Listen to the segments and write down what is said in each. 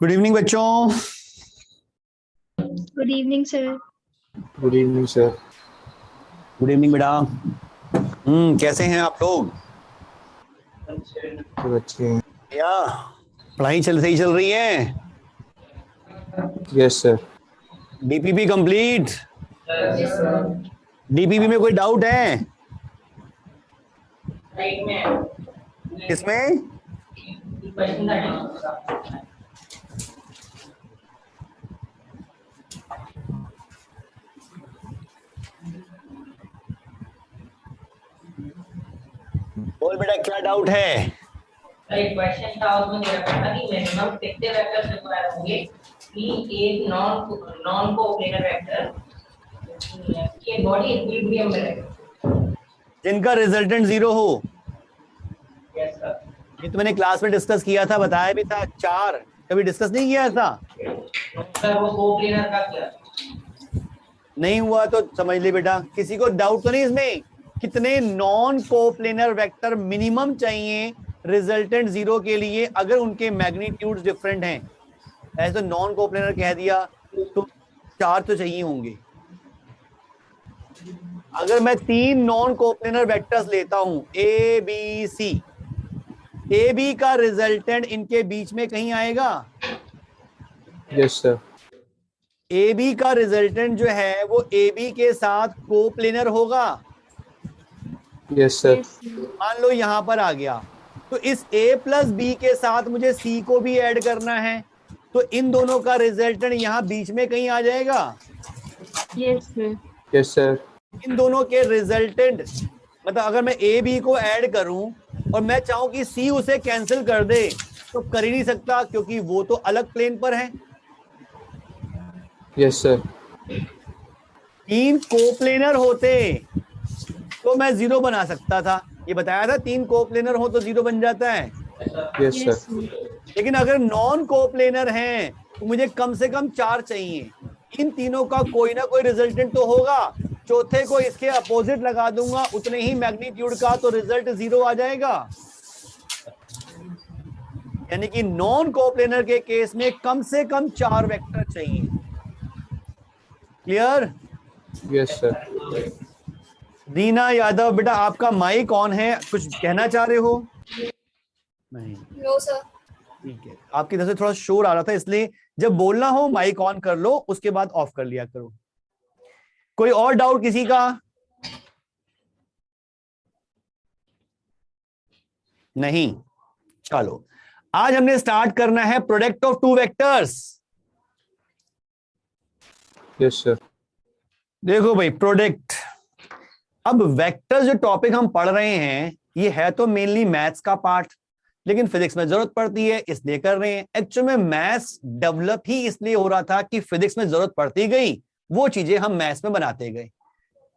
Good evening बच्चों। Good evening sir. Good evening sir. Good evening बेटा। कैसे हैं आप लोग? सब अच्छे हैं। या पढ़ाई सही चल रही है? Yes sir. DPP complete? DPP में कोई डाउट है? किसमें? बोल बेटा, क्या डाउट है? एक क्वेश्चन था, उसमें दे रखा था कि मिनिमम कितने वेक्टर्स रिक्वायर होंगे कि एक नॉन कोप्लेनर वेक्टर के बॉडी इक्विलिब्रियम में रहे, जिनका रिजल्टेंट 0 हो। Yes sir. ये तो मैंने क्लास में डिस्कस किया था, बताया भी था। 4 कभी डिस्कस नहीं किया ऐसा? सर वो कोप्लेनर का क्या नहीं हुआ तो समझ ले बेटा। किसी को डाउट तो नहीं इसमें? कितने नॉन कोप्लेनर वेक्टर मिनिमम चाहिए रिजल्टेंट 0 के लिए, अगर उनके मैग्नीट्यूड्स डिफरेंट हैं? ऐसे तो नॉन कोप्लेनर कह दिया तो 4 तो चाहिए होंगे। अगर मैं 3 नॉन कोप्लेनर वेक्टर्स लेता हूं, A B C, A B का रिजल्टेंट इनके बीच में कहीं आएगा? Yes sir. ए बी का रिजल्टेंट जो है वो ए बी के साथ कोप्लेनर होगा। Yes sir. मान लो यहां पर आ गया, तो इस a प्लस बी के साथ मुझे c को भी ऐड करना है, तो इन दोनों का रिजल्टेंट यहां बीच में कहीं आ जाएगा। Yes sir. Yes sir. इन दोनों के रिजल्टेंट, मतलब अगर मैं a b को ऐड करूं और मैं चाहूं कि c उसे कैंसिल कर दे, तो कर ही नहीं सकता, क्योंकि वो तो अलग प्लेन पर है। Yes sir. 3 कोप्लेनर होते तो मैं 0 बना सकता था। ये बताया था 3 कोप्लेनर हो तो 0 बन जाता है। Yes sir. लेकिन अगर नॉन कोप्लेनर हैं तो मुझे कम से कम 4 चाहिए। इन तीनों का कोई ना कोई रिजल्टेंट तो होगा। चौथे को इसके अपोजिट लगा दूंगा उतने ही मैग्नीट्यूड का, तो रिजल्ट 0 आ जाएगा। यानी कि नॉन कोप्लेनर के केस में कम से कम 4 वेक्टर चाहिए। Clear? Yes sir. Deena Yadav बेटा, आपका माइक ऑन है, कुछ कहना चाह रहे हो? नहीं। No sir. ठीक है, आपकी तरफ से थोड़ा शोर आ रहा था, इसलिए जब बोलना हो माइक ऑन कर लो, उसके बाद ऑफ कर लिया करो। कोई और डाउट किसी का? नहीं। चलो, आज हमने स्टार्ट करना है product of 2 vectors. Yes sir. देखो भाई, प्रोडक्ट। अब वेक्टर जो टॉपिक हम पढ़ रहे हैं, ये है तो मेनली मैथ्स का पार्ट, लेकिन फिजिक्स में जरूरत पड़ती है इसलिए कर रहे हैं। एक्चुअल में मैथ्स डेवलप ही इसलिए हो रहा था कि फिजिक्स में जरूरत पड़ती गई, वो चीजें हम मैथ्स में बनाते गए।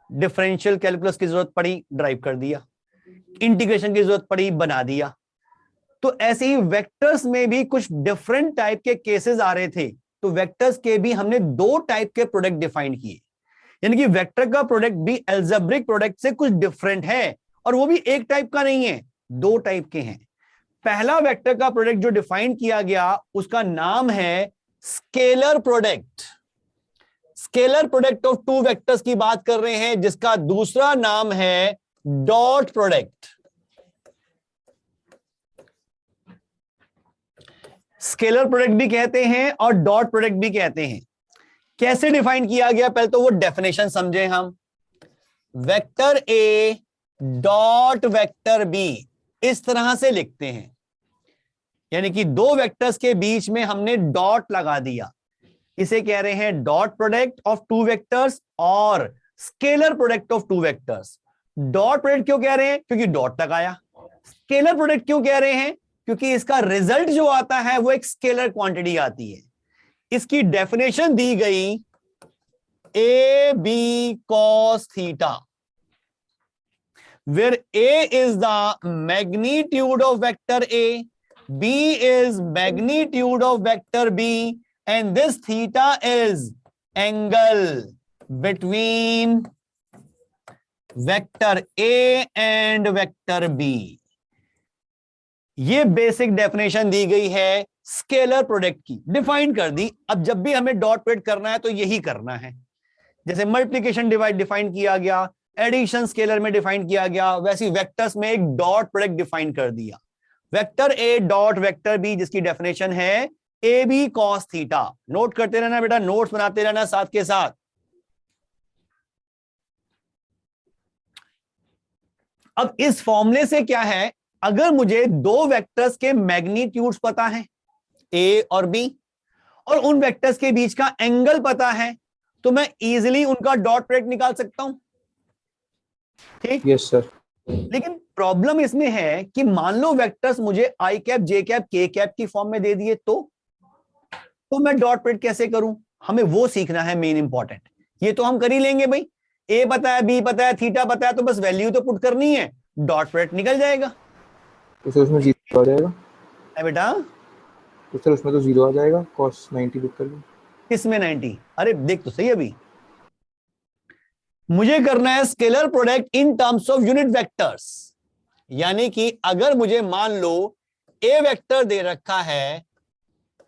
डिफरेंशियल कैलकुलस की जरूरत पड़ी, ड्राइव कर दिया। इंटीग्रेशन की जरूरत पड़ी, बना दिया। तो ऐसे ही वेक्टर्स में भी कुछ डिफरेंट टाइप के केसेस आ रहे थे, तो वेक्टर्स के भी हमने 2 टाइप के प्रोडक्ट डिफाइन किए। यानी कि वेक्टर का प्रोडक्ट भी एल्जेब्रिक प्रोडक्ट से कुछ डिफरेंट है, और वो भी एक टाइप का नहीं है, 2 टाइप के हैं। पहला वेक्टर का प्रोडक्ट जो डिफाइन किया गया उसका नाम है scalar product. Scalar product of 2 vectors की बात कर रहे हैं, जिसका दूसरा नाम है डॉट प्रोडक्ट। स्केलर प्रोडक्ट भी कहते हैं और डॉट प्रोडक्ट भी कहते हैं। कैसे डिफाइन किया गया, पहले तो वो डेफिनेशन समझे हम। वेक्टर ए डॉट वेक्टर बी, इस तरह से लिखते हैं। यानी कि 2 वेक्टर्स के बीच में हमने डॉट लगा दिया, इसे कह रहे हैं डॉट प्रोडक्ट ऑफ 2 वेक्टर्स और scalar product of 2 vectors. Dot product क्यों कह रहे हैं? क्योंकि डॉट लगाया। स्केलर प्रोडक्ट क्यों कह रहे हैं? क्योंकि इसका रिजल्ट जो आता है वो एक स्केलर क्वांटिटी आती है। इसकी डेफिनेशन दी गई A B cos theta, where A is the magnitude of vector A, b is magnitude of vector b, and this theta is angle between vector a and vector b। ये basic definition दी गई है scalar product की define कर दी। अब जब भी हमें डॉट प्रोडक्ट करना है तो यही करना है। जैसे मल्टीप्लिकेशन डिवाइड डिफाइन किया गया, एडिशन स्केलर में डिफाइन किया गया, वैसे वेक्टर्स में एक डॉट प्रोडक्ट डिफाइन कर दिया। वेक्टर ए डॉट वेक्टर बी, जिसकी डेफिनेशन है A B cos theta. Note करते रहना बेटा, नोट्स बनाते रहना साथ के साथ। अब इस फॉर्मूले से क्या है, अगर मुझे दो वेक्टर्स के मैग्नीट्यूड्स पता है ए और बी, और उन वेक्टर्स के बीच का एंगल पता है, तो मैं इजीली उनका डॉट प्रोडक्ट निकाल सकता हूं। ठीक? Yes sir. लेकिन प्रॉब्लम इसमें है कि मान लो वेक्टर्स मुझे आई cap, J cap, K cap की फॉर्म में दे दिए तो मैं डॉट प्रोडक्ट कैसे करूं? हमें वो सीखना है मेन इंपॉर्टेंट। ये तो हम कर ही लेंगे भाई, ए पता है, बी पता है, थीटा पता है, तो बस वैल्यू तो पुट करनी है, डॉट प्रोडक्ट निकल जाएगा। तो सर उसमें 0 आ जाएगा। है बेटा? तो सर उसमें तो 0 आ जाएगा, cos 90 लिख कर लो। किसमें 90? अरे देख तो सही, अभी मुझे करना है scalar product in terms of unit vectors. यानी कि अगर मुझे मान लो ए वेक्टर दे रखा है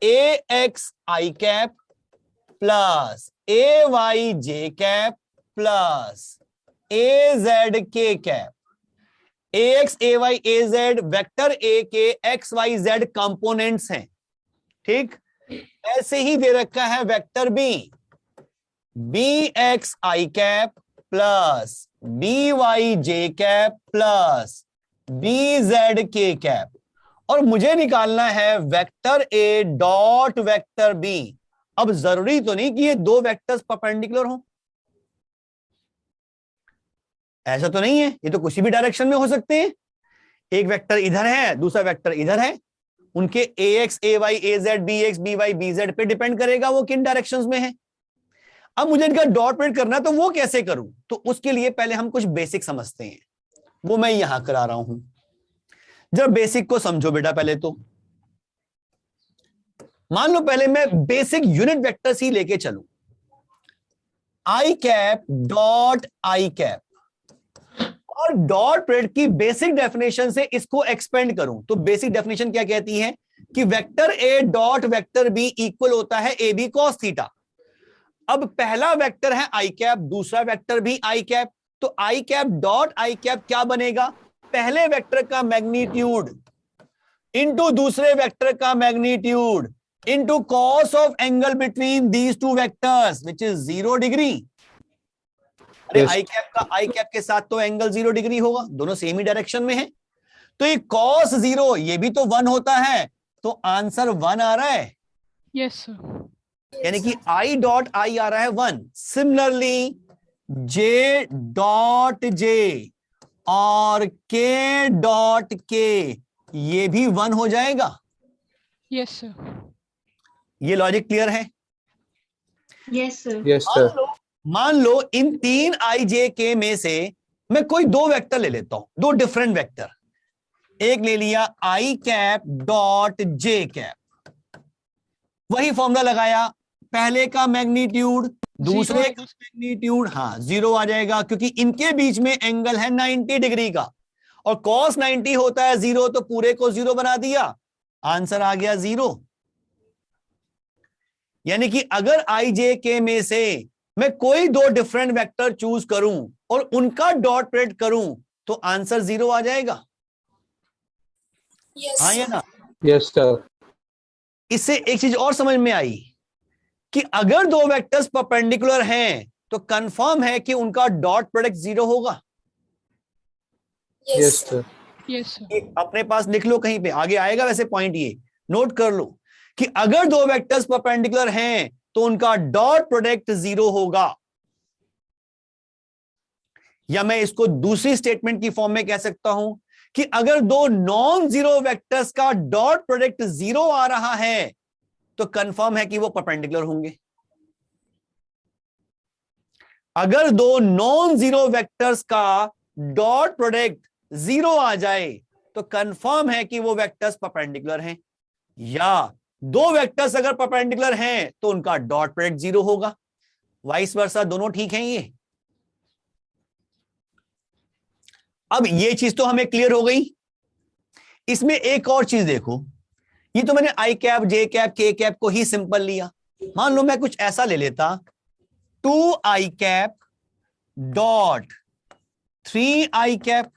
A x I cap plus A Y J cap plus A Z के cap. A x, A Y, A Z vector A के एक्स वाई जेड कंपोनेंट्स हैं। ठीक? ऐसे ही दे रखा है वेक्टर बी, बी एक्स आई कैप प्लस बी वाई जे cap plus B Z के cap, और मुझे निकालना है वेक्टर ए डॉट वेक्टर बी। अब जरूरी तो नहीं कि ये दो वेक्टर्स परपेंडिकुलर हो, ऐसा तो नहीं है, ये तो किसी भी डायरेक्शन में हो सकते हैं। एक वेक्टर इधर है, दूसरा वेक्टर इधर है, उनके A x, A Y, A Z, B x, B Y, B Z पे डिपेंड करेगा वो किन डायरेक्शंस में है। अब मुझे इनका डॉट प्रोडक्ट करना है, तो वो कैसे करूं? तो उसके लिए पहले हम कुछ बेसिक समझते हैं, वो मैं यहां करा रहा हूं। जब बेसिक को समझो बेटा, पहले तो मान लो पहले मैं बेसिक यूनिट वेक्टर्स ही लेके चलूं। आई कैप डॉट आई कैप, और डॉट प्रोडक्ट की बेसिक डेफिनेशन से इसको एक्सपेंड करूं तो बेसिक डेफिनेशन क्या कहती है कि वेक्टर ए डॉट वेक्टर बी इक्वल होता है ए बी कॉस थीटा। अब पहला वेक्टर है आई कैप, दूसरा वेक्टर भी आई कैप, तो आई कैप डॉट आई कैप क्या बनेगा? पहले वेक्टर का मैग्नीट्यूड इनटू दूसरे वेक्टर का magnitude into cos of angle between these two vectors which is 0 degree. अरे Yes. आई कैप के साथ तो एंगल 0 डिग्री होगा, दोनों सेम ही डायरेक्शन में है, तो ये कॉस 0 ये भी तो 1 होता है, तो आंसर 1 आ रहा है। Yes sir. यानी कि आई डॉट आई आ रहा है 1। सिमिलरली जे डॉट जे और के डॉट के ये भी 1 हो जाएगा। Yes sir. ये लॉजिक क्लियर है? Yes sir. Yes sir. मान लो इन तीन आई जे के में से मैं कोई दो वेक्टर ले लेता हूं, दो डिफरेंट वेक्टर। एक ले लिया आई कैप डॉट जे कैप, वही फॉर्मूला लगाया, पहले का मैग्नीट्यूड दूसरे का मैग्नीट्यूड, हाँ 0 आ जाएगा, क्योंकि इनके बीच में एंगल है 90 डिग्री का, और cos 90 होता है 0, तो पूरे को 0 बना दिया, आंसर आ गया 0। यानी कि अगर आई जे के में से मैं कोई दो डिफरेंट वेक्टर चूज करूं और उनका डॉट प्रोडक्ट करूं तो आंसर 0 आ जाएगा। हाँ या ना? Yes sir. इससे एक चीज और समझ में आई कि अगर दो वेक्टर्स परपेंडिकुलर हैं तो कंफर्म है कि उनका डॉट प्रोडक्ट 0 होगा। Yes sir. Yes sir. ये अपने पास लिख लो, कहीं पे आगे आएगा वैसे पॉइंट, ये नोट कर लो कि अगर दो वेक्टर्स परपेंडिकुलर हैं तो उनका डॉट प्रोडक्ट 0 होगा। या मैं इसको दूसरी स्टेटमेंट की फॉर्म में कह सकता हूं कि अगर दो नॉन जीरो वेक्टर्स का डॉट प्रोडक्ट 0 आ रहा है तो कंफर्म है कि वो परपेंडिकुलर होंगे। अगर दो नॉन जीरो वेक्टर्स का डॉट प्रोडक्ट 0 आ जाए तो कंफर्म है कि वो वेक्टर्स परपेंडिकुलर हैं, या दो वेक्टर्स अगर परपेंडिकुलर हैं तो उनका डॉट प्रोडक्ट 0 होगा, वाइस वर्सा, दोनों ठीक हैं ये। अब ये चीज तो हमें क्लियर हो गई। इसमें एक और चीज देखो, ये तो मैंने आई cap, J cap, K cap को ही सिंपल लिया। मान लो मैं कुछ ऐसा ले लेता, 2 आई कैप डॉट 3 आई कैप,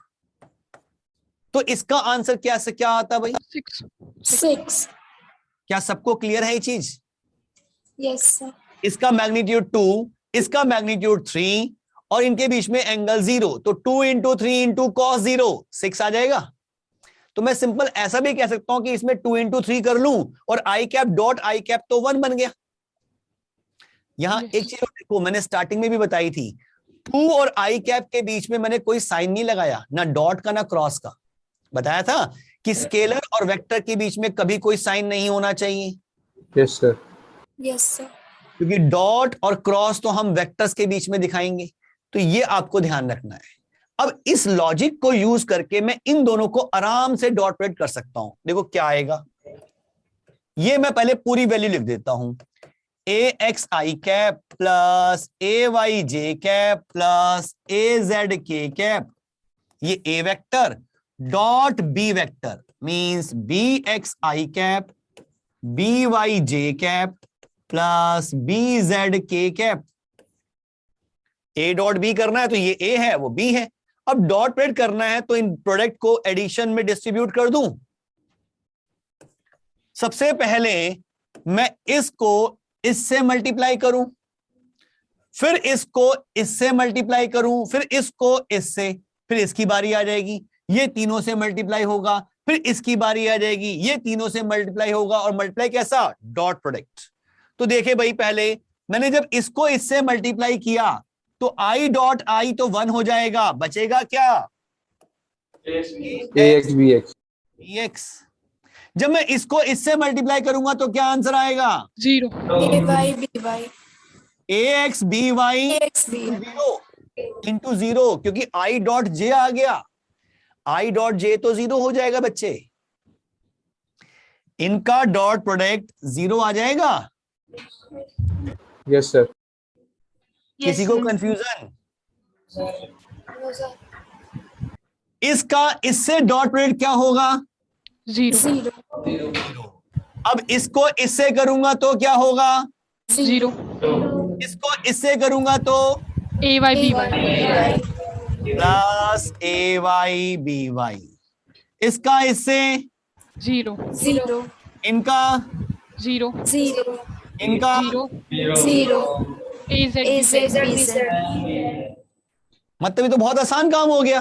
तो इसका आंसर क्या से क्या आता भाई? 6। क्या सबको क्लियर है ये चीज? Yes sir. इसका मैग्नीट्यूड 2, इसका मैग्नीट्यूड 3 और इनके बीच में एंगल 0, तो 2 इंटू 3 इंटू कॉस 0 6 आ जाएगा। तो मैं सिंपल ऐसा भी कह सकता हूं कि इसमें 2 इंटू 3 कर लूं और आई कैप डॉट आई कैप तो 1 बन गया। यहां Yes. एक चीज देखो, मैंने स्टार्टिंग में भी बताई थी, 2 और आई कैप के बीच में मैंने कोई साइन नहीं लगाया, ना डॉट का ना क्रॉस का। बताया था कि स्केलर और वेक्टर के बीच में कभी कोई साइन नहीं होना चाहिए, यस सर। Yes sir. क्योंकि डॉट और क्रॉस तो हम वेक्टर्स के बीच में दिखाएंगे। तो ये आपको ध्यान रखना है। अब इस लॉजिक को यूज करके मैं इन दोनों को आराम से डॉट प्रोडक्ट कर सकता हूं। देखो क्या आएगा, ये मैं पहले पूरी वैल्यू लिख देता हूं, A x I cap plus A Y J cap plus A Z के कैप, ये A vector dot B vector means B x I cap B Y J cap plus B Z के cap. A dot B करना है तो ये ए है वो B है। अब डॉट प्रोडक्ट करना है तो इन प्रोडक्ट को एडिशन में डिस्ट्रीब्यूट कर दूं। सबसे पहले मैं इसको इससे मल्टीप्लाई करूं, फिर इसको इससे मल्टीप्लाई करूं, फिर इसको इससे, फिर इसकी बारी आ जाएगी, ये तीनों से मल्टीप्लाई होगा, फिर इसकी बारी आ जाएगी, ये तीनों से मल्टीप्लाई होगा, और मल्टीप्लाई कैसा? Dot product. तो देखे भाई, पहले मैंने जब इसको इससे मल्टीप्लाई किया तो आई डॉट आई तो 1 हो जाएगा, बचेगा क्या? AX BX। एक्स। जब मैं इसको इससे मल्टीप्लाई करूंगा तो क्या आंसर आएगा? 0। AY BY। A X B Y AX B। 0 into 0, क्योंकि आई डॉट जे आ गया, आई डॉट जे तो 0 हो जाएगा बच्चे। इनका डॉट प्रोडक्ट 0 आ जाएगा। Yes sir. किसी को कंफ्यूजन? No sir. इसका इससे डॉट प्रोडक्ट क्या होगा? 0। 0। अब इसको इससे करूंगा तो क्या होगा? 0। इसको इससे करूंगा तो AY BY। Plus A Y B Y. इसका इससे 0। 0। इनका 0। 0। इनका 0। 0। AZ AZ BZ। मतलब ये तो बहुत आसान काम हो गया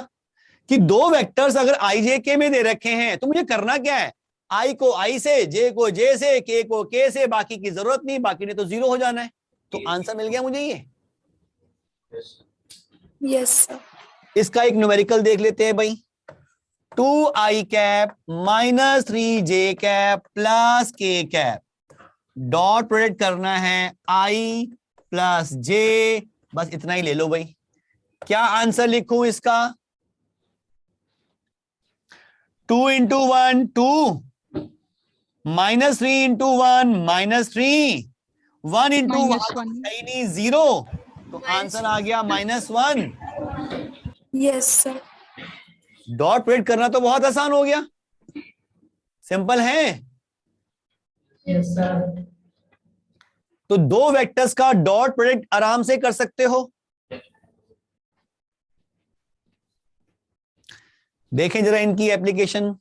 कि दो वेक्टर्स अगर आई जे के में दे रखे हैं तो मुझे करना क्या है? आई को आई से, जे को जे से, के को के से, बाकी की जरूरत नहीं, बाकी ने तो 0 हो जाना है। तो आंसर मिल गया मुझे ये। Yes sir. इसका एक न्यूमेरिकल देख लेते हैं भाई, 2 आई कैप माइनस 3 जे cap plus K cap, dot product करना है आई प्लस जे, बस इतना ही ले लो भाई। क्या आंसर लिखूं इसका? 2 इंटू 1 2, माइनस 3 इंटू 1 -3, 1 इंटू -1। नहीं 0, तो आंसर आ गया -1। Yes sir. डॉट प्रोडक्ट करना तो बहुत आसान हो गया, सिंपल है। Yes sir. तो दो वेक्टर्स का डॉट प्रोडक्ट आराम से कर सकते हो। देखें जरा इनकी एप्लीकेशन,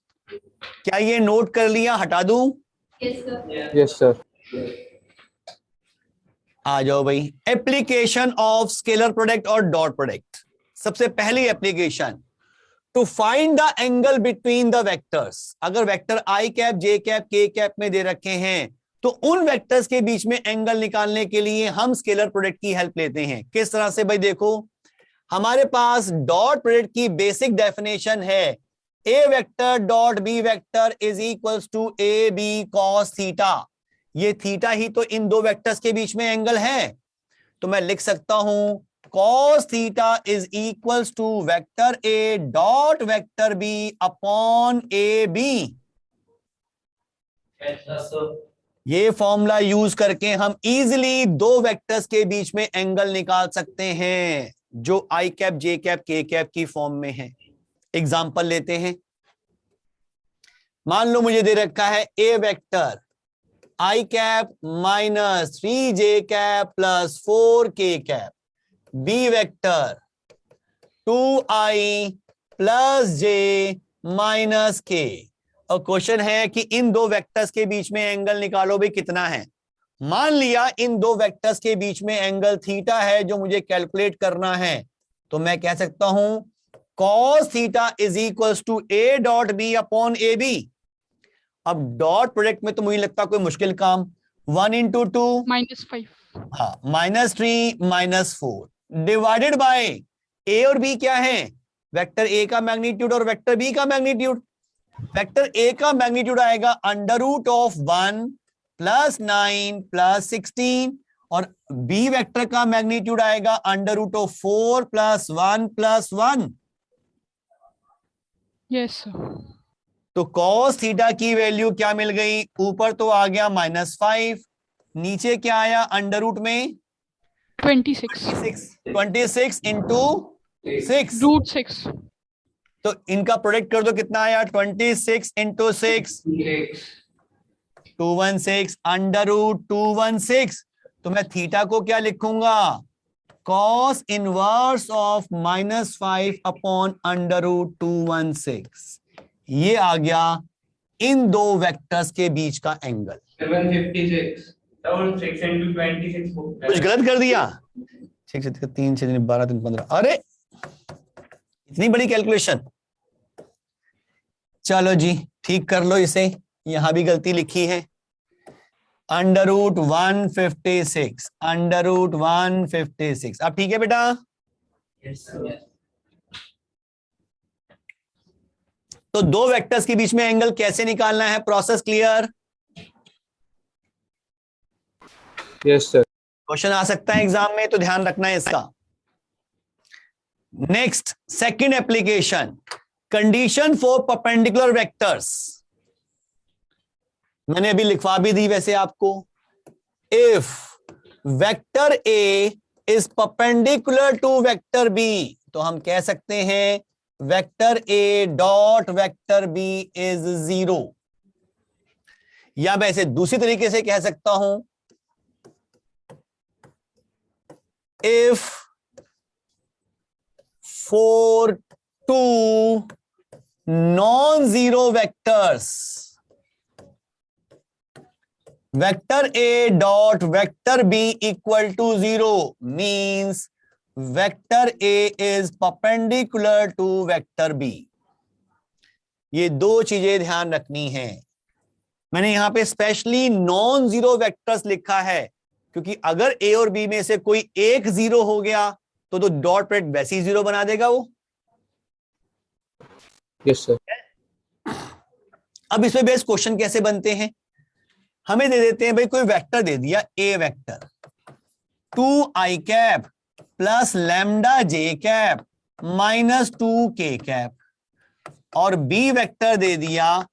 क्या ये नोट कर लिया? हटा दूं? Yes sir. आ जाओ भाई, एप्लीकेशन ऑफ स्केलर प्रोडक्ट और डॉट प्रोडक्ट। सबसे पहली application, to find the angle between the vectors. अगर vector I cap, J cap, K cap में दे रखे हैं तो उन वेक्टर्स के बीच में एंगल निकालने के लिए हम स्केलर प्रोडक्ट की हेल्प लेते हैं। किस तरह से भाई? देखो, हमारे पास डॉट प्रोडक्ट की बेसिक डेफिनेशन है, A vector dot B vector is equals to A B cos theta. ये थीटा ही तो इन दो वेक्टर्स के बीच में एंगल है। तो मैं लिख सकता हूं cos theta is equals to vector A dot vector B upon A B. ये फॉर्मूला यूज करके हम इजीली दो वेक्टर्स के बीच में एंगल निकाल सकते हैं जो आई cap, J cap, K cap की फॉर्म में है। एग्जांपल लेते हैं, मान लो मुझे दे रखा है A vector I cap minus 3j cap plus 4k cap, B vector 2i plus j minus k। और क्वेश्चन है कि इन दो वेक्टर्स के बीच में एंगल निकालो भी कितना है। मान लिया इन दो वेक्टर्स के बीच में एंगल थीटा है जो मुझे कैलकुलेट करना है, तो मैं कह सकता हूं cos theta is equals to a dot B upon A B. अब डॉट प्रोडक्ट में तो मुझे लगता कोई मुश्किल काम, 1 इंटू 2 -5 हाँ -3 -4 डिवाइडेड बाय ए और बी क्या है, वेक्टर ए का मैग्नीट्यूड और वेक्टर बी का मैग्नीट्यूड। वेक्टर ए का मैग्नीट्यूड आएगा under root of 1 plus 9 plus 16 और बी वेक्टर का मैग्नीट्यूड आएगा under root of 4 plus 1 plus 1। Yes sir. तो cos थीटा की वैल्यू क्या मिल गई, ऊपर तो आ गया -5, नीचे क्या आया अंडर रूट में 26 इंटू 6, √6 तो इनका प्रोडक्ट कर दो कितना आया 26 इंटू 6 216 अंडर रूट 216। तो मैं थीटा को क्या लिखूंगा, cos inverse of -5 upon under root 216। ये आ गया इन दो वेक्टर्स के बीच का एंगल। 756 और 6 into 26 कुछ गलत कर दिया, 6 से 3 6 12 3 15, अरे इतनी बड़ी कैलकुलेशन। चलो जी ठीक कर लो इसे, यहां भी गलती लिखी है। Under root 156 under root 156। अब ठीक है बेटा, तो दो वेक्टर्स के बीच में एंगल कैसे निकालना है, process clear? Yes sir. Question आ सकता है एग्जाम में, तो ध्यान रखना है इसका। Next second application, condition for perpendicular vectors. मैंने अभी लिखवा भी दी वैसे आपको। If vector A is perpendicular to vector B, तो हम कह सकते हैं vector A dot vector B is 0। या मैं इसे दूसरी तरीके से कह सकता हूं, if for two non-zero vectors, vector A dot vector B equal to 0 means vector A is perpendicular to vector B। ये दो चीजें ध्यान रखनी है। मैंने यहां पे स्पेशली नॉन जीरो वेक्टर्स लिखा है क्योंकि अगर A और B में से कोई एक जीरो हो गया तो डॉट प्रोडक्ट वैसे ही 0 बना देगा वो। Yes sir. अब इसमें बेस क्वेश्चन कैसे बनते हैं, हमें दे देते हैं भाई कोई वेक्टर दे दिया, A vector 2i cap plus lambda J cap minus 2k cap, और बी वेक्टर दे दिया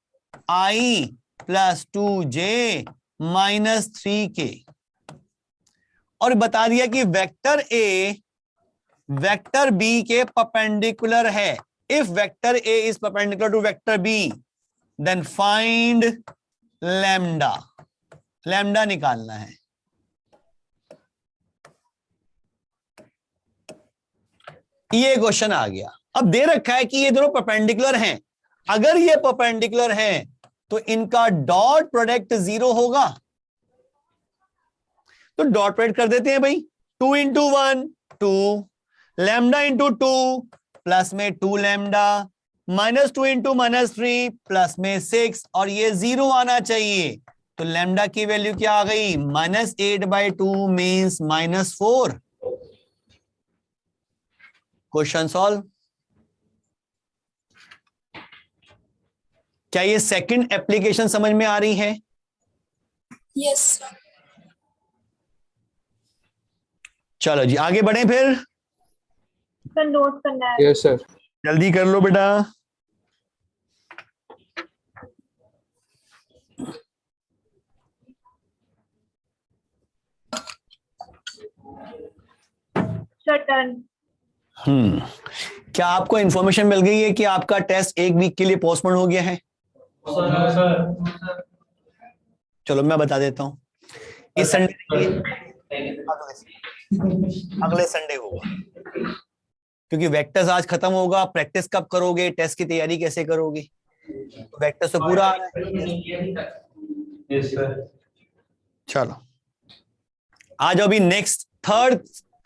i plus 2j minus 3k, और बता दिया कि वेक्टर ए वेक्टर बी के परपेंडिकुलर है। If vector A is perpendicular to vector B then find lambda. Lambda निकालना है। ये क्वेश्चन आ गया। अब दे रखा है कि ये दोनों परपेंडिकुलर हैं, अगर ये परपेंडिकुलर हैं तो इनका डॉट प्रोडक्ट 0 होगा। तो डॉट प्रोडक्ट कर देते हैं भाई, 2 इंटू 1 2, लैम्डा इंटू 2 प्लस में 2 लैम्डा, माइनस 2 इंटू -3 प्लस में 6, और ये 0 आना चाहिए। तो लैम्डा की वैल्यू क्या आ गई, -8/2 मीन्स -4। Question solve. क्या ये सेकंड एप्लीकेशन समझ में आ रही है? Yes, sir. चलो जी आगे बढ़े फिर। सर नोट करना है। Yes sir. जल्दी कर लो बेटा। शटन। क्या आपको इंफॉर्मेशन मिल गई है कि आपका टेस्ट 1 वीक के लिए पोस्टपोन हो गया है? सर चलो मैं बता देता हूँ, इस संडे अगले संडे होगा, क्योंकि वेक्टर्स आज खत्म होगा। प्रैक्टिस कब करोगे, टेस्ट की तैयारी कैसे करोगे? तो वेक्टर्स तो पूरा आ रहा है। Yes sir. चलो आ जाओ अभी next third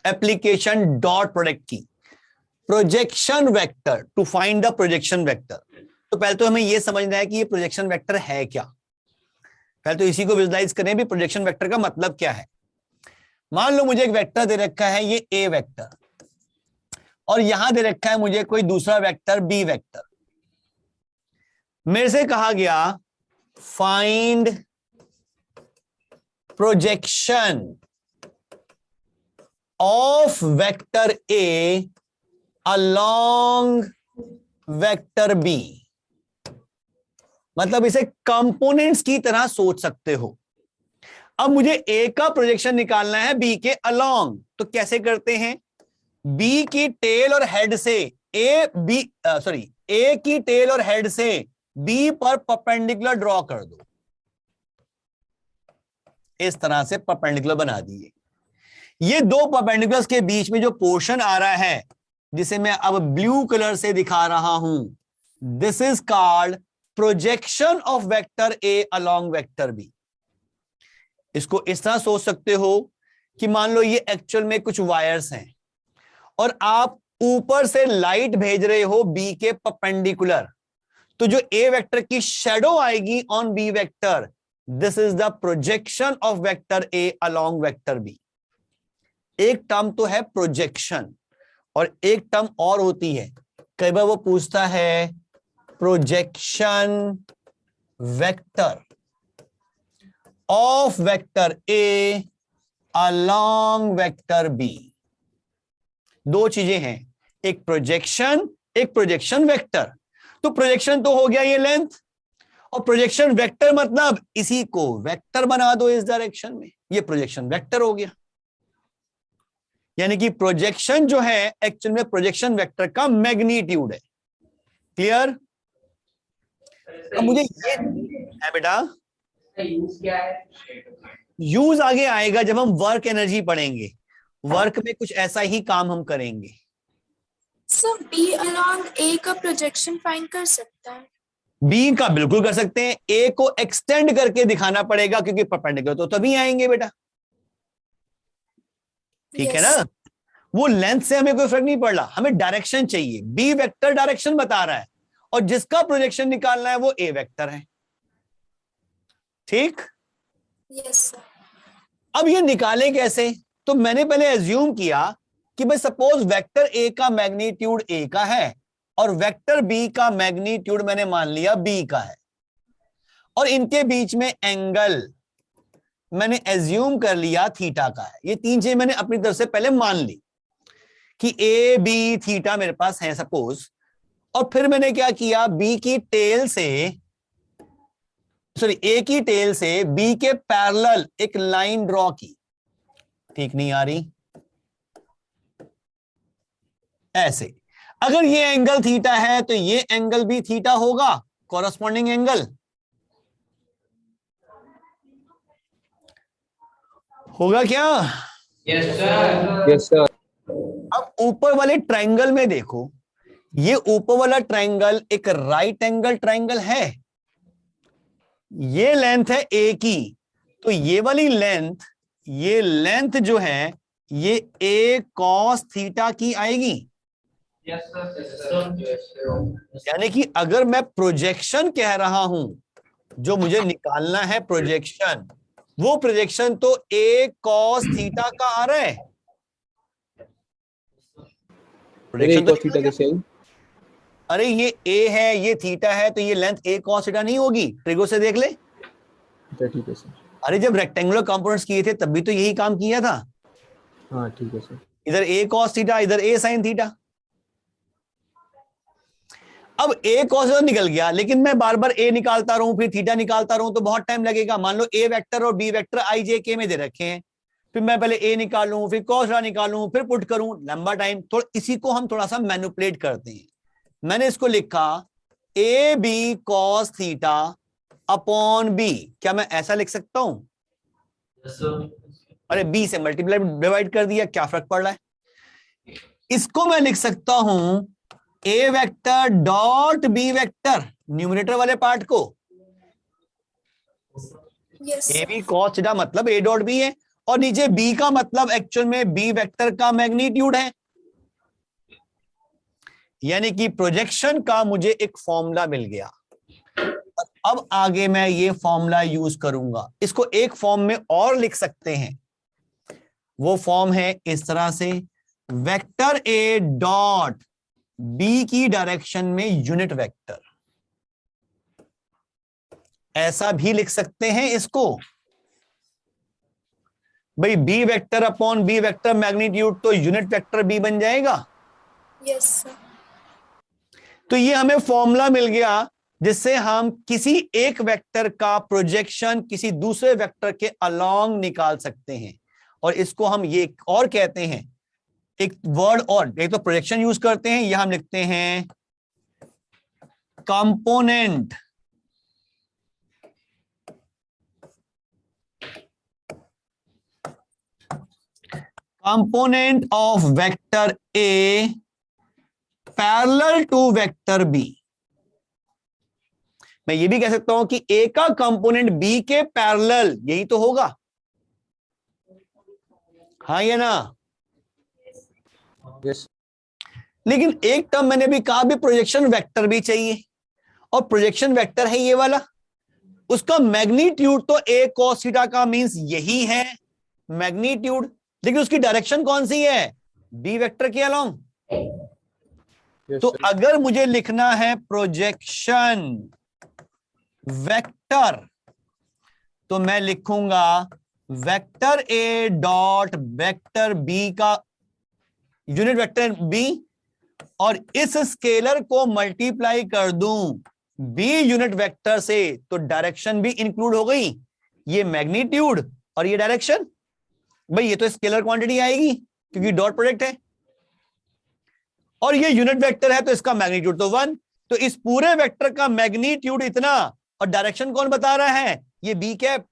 application dot product की, projection vector to find the projection vector. तो पहले तो हमें यह समझना है कि ये प्रोजेक्शन वेक्टर है क्या। पहले तो इसी को विजुलाइज करें भी, प्रोजेक्शन वेक्टर का मतलब क्या है। मान लो मुझे एक वेक्टर दे रखा है, ये ए वेक्टर, और यहां दे रखा है मुझे कोई दूसरा वेक्टर बी वेक्टर। मेरे से कहा गया find projection of vector A along vector B. मतलब इसे कंपोनेंट्स की तरह सोच सकते हो। अब मुझे ए का प्रोजेक्शन निकालना है बी के अलोंग, तो कैसे करते हैं? बी की टेल और हेड से ए की टेल और हेड से बी पर परपेंडिकुलर ड्रॉ कर दो। इस तरह से परपेंडिकुलर बना दिए। ये दो परपेंडिकुलर्स के बीच में जो पोर्शन आ रहा है, जिसे मैं अब ब्लू कलर से दिखा रहा हूं, this is called projection of vector A along vector B. इसको इस तरह सोच सकते हो कि मान लो ये एक्चुअल में कुछ वायर्स हैं और आप ऊपर से लाइट भेज रहे हो बी के परपेंडिकुलर, तो जो ए वेक्टर की शेडो आएगी on B vector, this is the projection of vector A along vector B. एक टर्म तो है प्रोजेक्शन, और एक टर्म और होती है, कई बार वो पूछता है projection vector of vector A along vector B. दो चीजें हैं, एक प्रोजेक्शन, एक प्रोजेक्शन वेक्टर। तो प्रोजेक्शन तो हो गया ये लेंथ, और प्रोजेक्शन वेक्टर मतलब इसी को वेक्टर बना दो इस डायरेक्शन में, ये प्रोजेक्शन वेक्टर हो गया। यानी कि प्रोजेक्शन जो है एक्चुअल में प्रोजेक्शन वेक्टर का मैग्नीट्यूड है। क्लियर? अब मुझे ये है बेटा, यूज क्या है? यूज आगे आएगा जब हम वर्क एनर्जी पढ़ेंगे। वर्क में कुछ ऐसा ही काम हम करेंगे। सर बी अलोंग ए का प्रोजेक्शन फाइंड कर सकता है? बी का बिल्कुल कर सकते हैं, ए को एक्सटेंड करके दिखाना पड़ेगा क्योंकि परपेंडिकुलर तो तभी आएंगे बेटा। ठीक है ना? वो लेंथ से हमें कोई फर्क नहीं पड़ रहा, हमें डायरेक्शन चाहिए। बी वेक्टर डायरेक्शन बता रहा है और जिसका प्रोजेक्शन निकालना है वो ए वेक्टर है। ठीक? Yes sir. अब ये निकाले कैसे? तो मैंने पहले एज्यूम किया कि भाई सपोज वेक्टर ए का मैग्नीट्यूड ए का है और वेक्टर बी का मैग्नीट्यूड मैंने मान लिया बी का है, और इनके बीच में एंगल मैंने एज्यूम कर लिया थीटा का है। ये तीन चीजें मैंने अपनी तरफ से पहले मान ली कि ए बी थीटा मेरे पास है सपोज, और फिर मैंने क्या किया, बी की टेल से ए की टेल से बी के पैरेलल एक लाइन ड्रॉ की। ठीक नहीं आ रही? ऐसे अगर ये एंगल थीटा है तो ये एंगल भी थीटा होगा, कॉरस्पॉन्डिंग एंगल होगा क्या? Yes sir. Yes sir. अब ऊपर वाले ट्रायंगल में देखो, ये ऊपर वाला ट्रायंगल एक राइट एंगल ट्रायंगल है। ये लेंथ है ए की, तो ये वाली लेंथ, ये लेंथ जो है ये ए कॉस थीटा की आएगी। Yes sir. यानी कि अगर मैं प्रोजेक्शन कह रहा हूं, जो मुझे निकालना है प्रोजेक्शन, वो प्रोजेक्शन तो ए कॉस थीटा का आ रहा है। प्रोजेक्शन तो थीटा कैसे आई? अरे ये ए है, ये थीटा है, तो ये लेंथ ए कॉस थीटा नहीं होगी? ट्रिगो से देख ले। ठीक है सर। अरे जब रेक्टेंगुलर कंपोनेंट्स किए थे तब भी तो यही काम किया था। हाँ ठीक है सर। इधर ए कॉस थीटा, इधर ए साइन थीटा। अब ए कॉस थीटा निकल गया, लेकिन मैं बार बार ए निकालता रहूं फिर थीटा निकालता रहूं तो बहुत टाइम लगेगा। मान लो ए वेक्टर और बी वेक्टर आई जे के में दे रखे हैं, फिर मैं पहले ए निकालूं फिर कॉस थीटा निकालूं फिर पुट करूं, लंबा टाइम। थोड़ा इसी को हम थोड़ा सा मैनिपुलेट करते हैं। मैंने इसको लिखा A B cos theta upon B, क्या मैं ऐसा लिख सकता हूं? Yes, sir. अरे बी से मल्टीप्लाई डिवाइड कर दिया, क्या फर्क पड़ रहा है? इसको मैं लिख सकता हूं A vector dot B vector, numerator वाले पार्ट को। Yes. A B cos theta मतलब ए डॉट बी है, और नीचे बी का मतलब एक्चुअल में बी वेक्टर का मैग्नीट्यूड है। यानी कि प्रोजेक्शन का मुझे एक फॉर्मूला मिल गया। अब आगे मैं ये फॉर्मूला यूज करूंगा। इसको एक फॉर्म में और लिख सकते हैं, वो फॉर्म है इस तरह से, वेक्टर ए डॉट बी की डायरेक्शन में यूनिट वेक्टर, ऐसा भी लिख सकते हैं इसको। भाई B vector upon B vector magnitude तो यूनिट वेक्टर बी बन जाएगा। Yes, sir. तो ये हमें फॉर्मूला मिल गया जिससे हम किसी एक वेक्टर का प्रोजेक्शन किसी दूसरे वेक्टर के अलोंग निकाल सकते हैं। और इसको हम ये और कहते हैं, एक वर्ड और, एक तो प्रोजेक्शन यूज करते हैं, यह हम लिखते हैं component. Component of vector A parallel to vector B. मैं ये भी कह सकता हूं कि ए का कंपोनेंट बी के पैरेलल, यही तो होगा, हाँ या ना? यस लेकिन एक टर्म मैंने भी कहा भी प्रोजेक्शन वेक्टर भी चाहिए, और प्रोजेक्शन वेक्टर है ये वाला, उसका मैग्नीट्यूड तो ए cos थीटा का मींस यही है मैग्नीट्यूड, लेकिन उसकी डायरेक्शन कौन सी है? बी वेक्टर के अलोंग। यस तो अगर मुझे लिखना है प्रोजेक्शन वेक्टर, तो मैं लिखूंगा वेक्टर ए डॉट वेक्टर बी का यूनिट वेक्टर बी, और इस स्केलर को मल्टीप्लाई कर दूं बी यूनिट वेक्टर से, तो डायरेक्शन भी इंक्लूड हो गई, ये मैग्नीट्यूड और ये डायरेक्शन। भाई ये तो स्केलर क्वांटिटी आएगी क्योंकि डॉट प्रोडक्ट है, और ये यूनिट वेक्टर है तो इसका मैग्नीट्यूड तो 1। तो इस पूरे वेक्टर का मैग्नीट्यूड इतना, और डायरेक्शन कौन बता रहा है? ये बी कैप।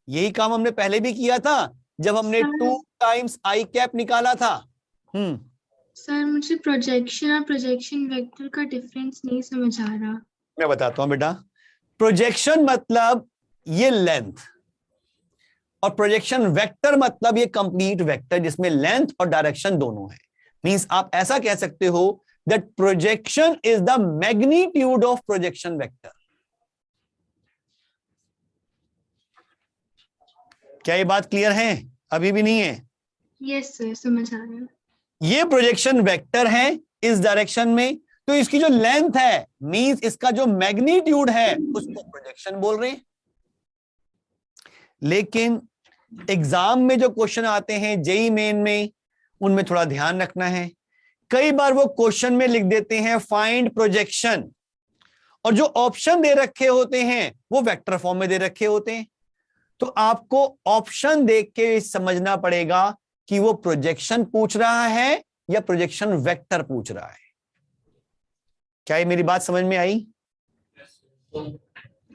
यही काम हमने पहले भी किया था जब हमने 2 टाइम्स आई कैप निकाला था। सर मुझे प्रोजेक्शन और प्रोजेक्शन वेक्टर का डिफरेंस नहीं समझ आ रहा। मैं बताता हूं बेटा। प्रोजेक्शन मतलब ये लेंथ, और प्रोजेक्शन वेक्टर मतलब ये कंप्लीट वेक्टर जिसमें लेंथ और डायरेक्शन दोनों है। मींस आप ऐसा कह सकते हो that projection is the magnitude of projection vector. क्या ये बात क्लियर है? अभी भी नहीं है? यस सर समझ आ रहा है। ये प्रोजेक्शन वेक्टर है इस डायरेक्शन में, तो इसकी जो लेंथ है मींस इसका जो मैग्नीट्यूड है उसको प्रोजेक्शन बोल रहे हैं। लेकिन एग्जाम में जो क्वेश्चन आते हैं जेईई मेन में, उनमें थोड़ा ध्यान रखना है। कई बार वो क्वेश्चन में लिख देते हैं फाइंड प्रोजेक्शन, और जो ऑप्शन दे रखे होते हैं वो वेक्टर फॉर्म में दे रखे होते हैं। तो आपको ऑप्शन देख के समझना पड़ेगा कि वो प्रोजेक्शन पूछ रहा है या प्रोजेक्शन वेक्टर पूछ रहा है। क्या ये मेरी बात समझ में आई?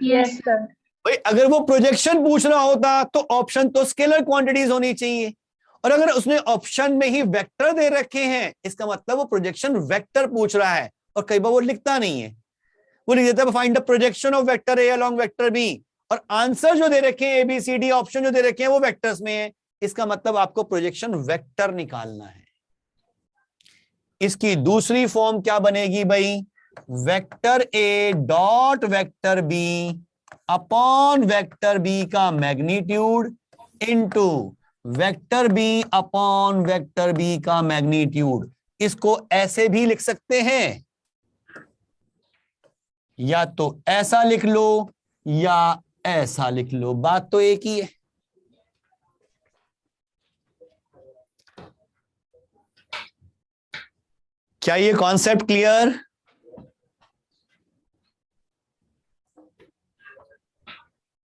Yes sir. भाई अगर वो प्रोजेक्शन पूछ रहा होता तो ऑप्शन तो स्केलर क्वांटिटीज होनी चाहिए, और अगर उसने ऑप्शन में ही वेक्टर दे रखे हैं इसका मतलब वो प्रोजेक्शन वेक्टर पूछ रहा है। और कई बार वो लिखता नहीं है, वो लिख देता है find the projection of vector A along vector B, और आंसर जो दे रखे हैं ABCD ऑप्शन जो दे रखे हैं वो वेक्टर्स में है। इसका मतलब आपको प्रोजेक्शन वेक्टर निकालना है। इसकी दूसरी फॉर्म क्या बनेगी भाई? वेक्टर ए dot vector B upon vector B का magnitude into vector B upon vector B का मैग्नीट्यूड। इसको ऐसे भी लिख सकते हैं, या तो ऐसा लिख लो या ऐसा लिख लो, बात तो एक ही है। क्या ये कॉन्सेप्ट क्लियर?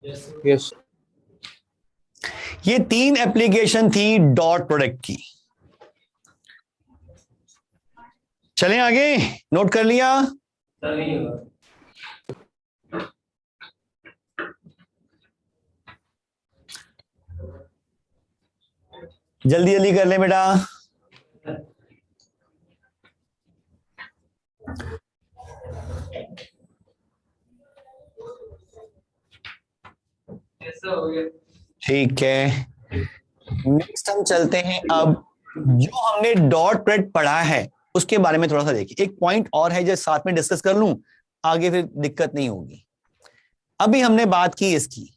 यस ये 3 एप्लीकेशन थी डॉट प्रोडक्ट की। चलें आगे, नोट कर लिया? सर नहीं होगा। जल्दी जल्दी कर ले बेटा। ऐसा हो गया। ठीक है, नेक्स्ट हम चलते हैं। अब जो हमने डॉट प्रोडक्ट पढ़ा है उसके बारे में थोड़ा सा देखिए। एक पॉइंट और है जो साथ में डिस्कस कर लूं, आगे फिर दिक्कत नहीं होगी। अभी हमने बात की इसकी,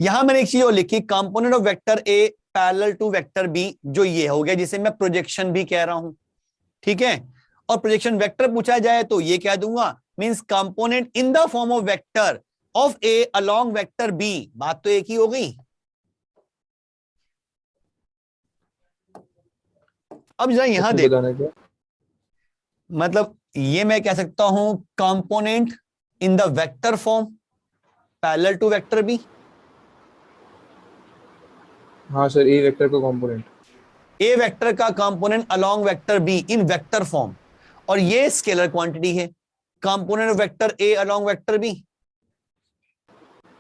यहां मैंने एक चीज और लिखी, component of vector A parallel to vector B, जो ये हो गया जिसे मैं प्रोजेक्शन भी कह रहा हूं। ठीक है, और प्रोजेक्शन वेक्टर पूछा जाए तो ये कह दूंगा means component in the form of vector of A along vector B. बात तो एक ही हो गई। अब जरा यहां देखो, मतलब ये मैं कह सकता हूं component in the vector form parallel to vector B. हाँ सर, ए वेक्टर का कंपोनेंट, ए वेक्टर का component along vector B in vector form, और ये स्केलर क्वांटिटी है, component of vector A along vector B.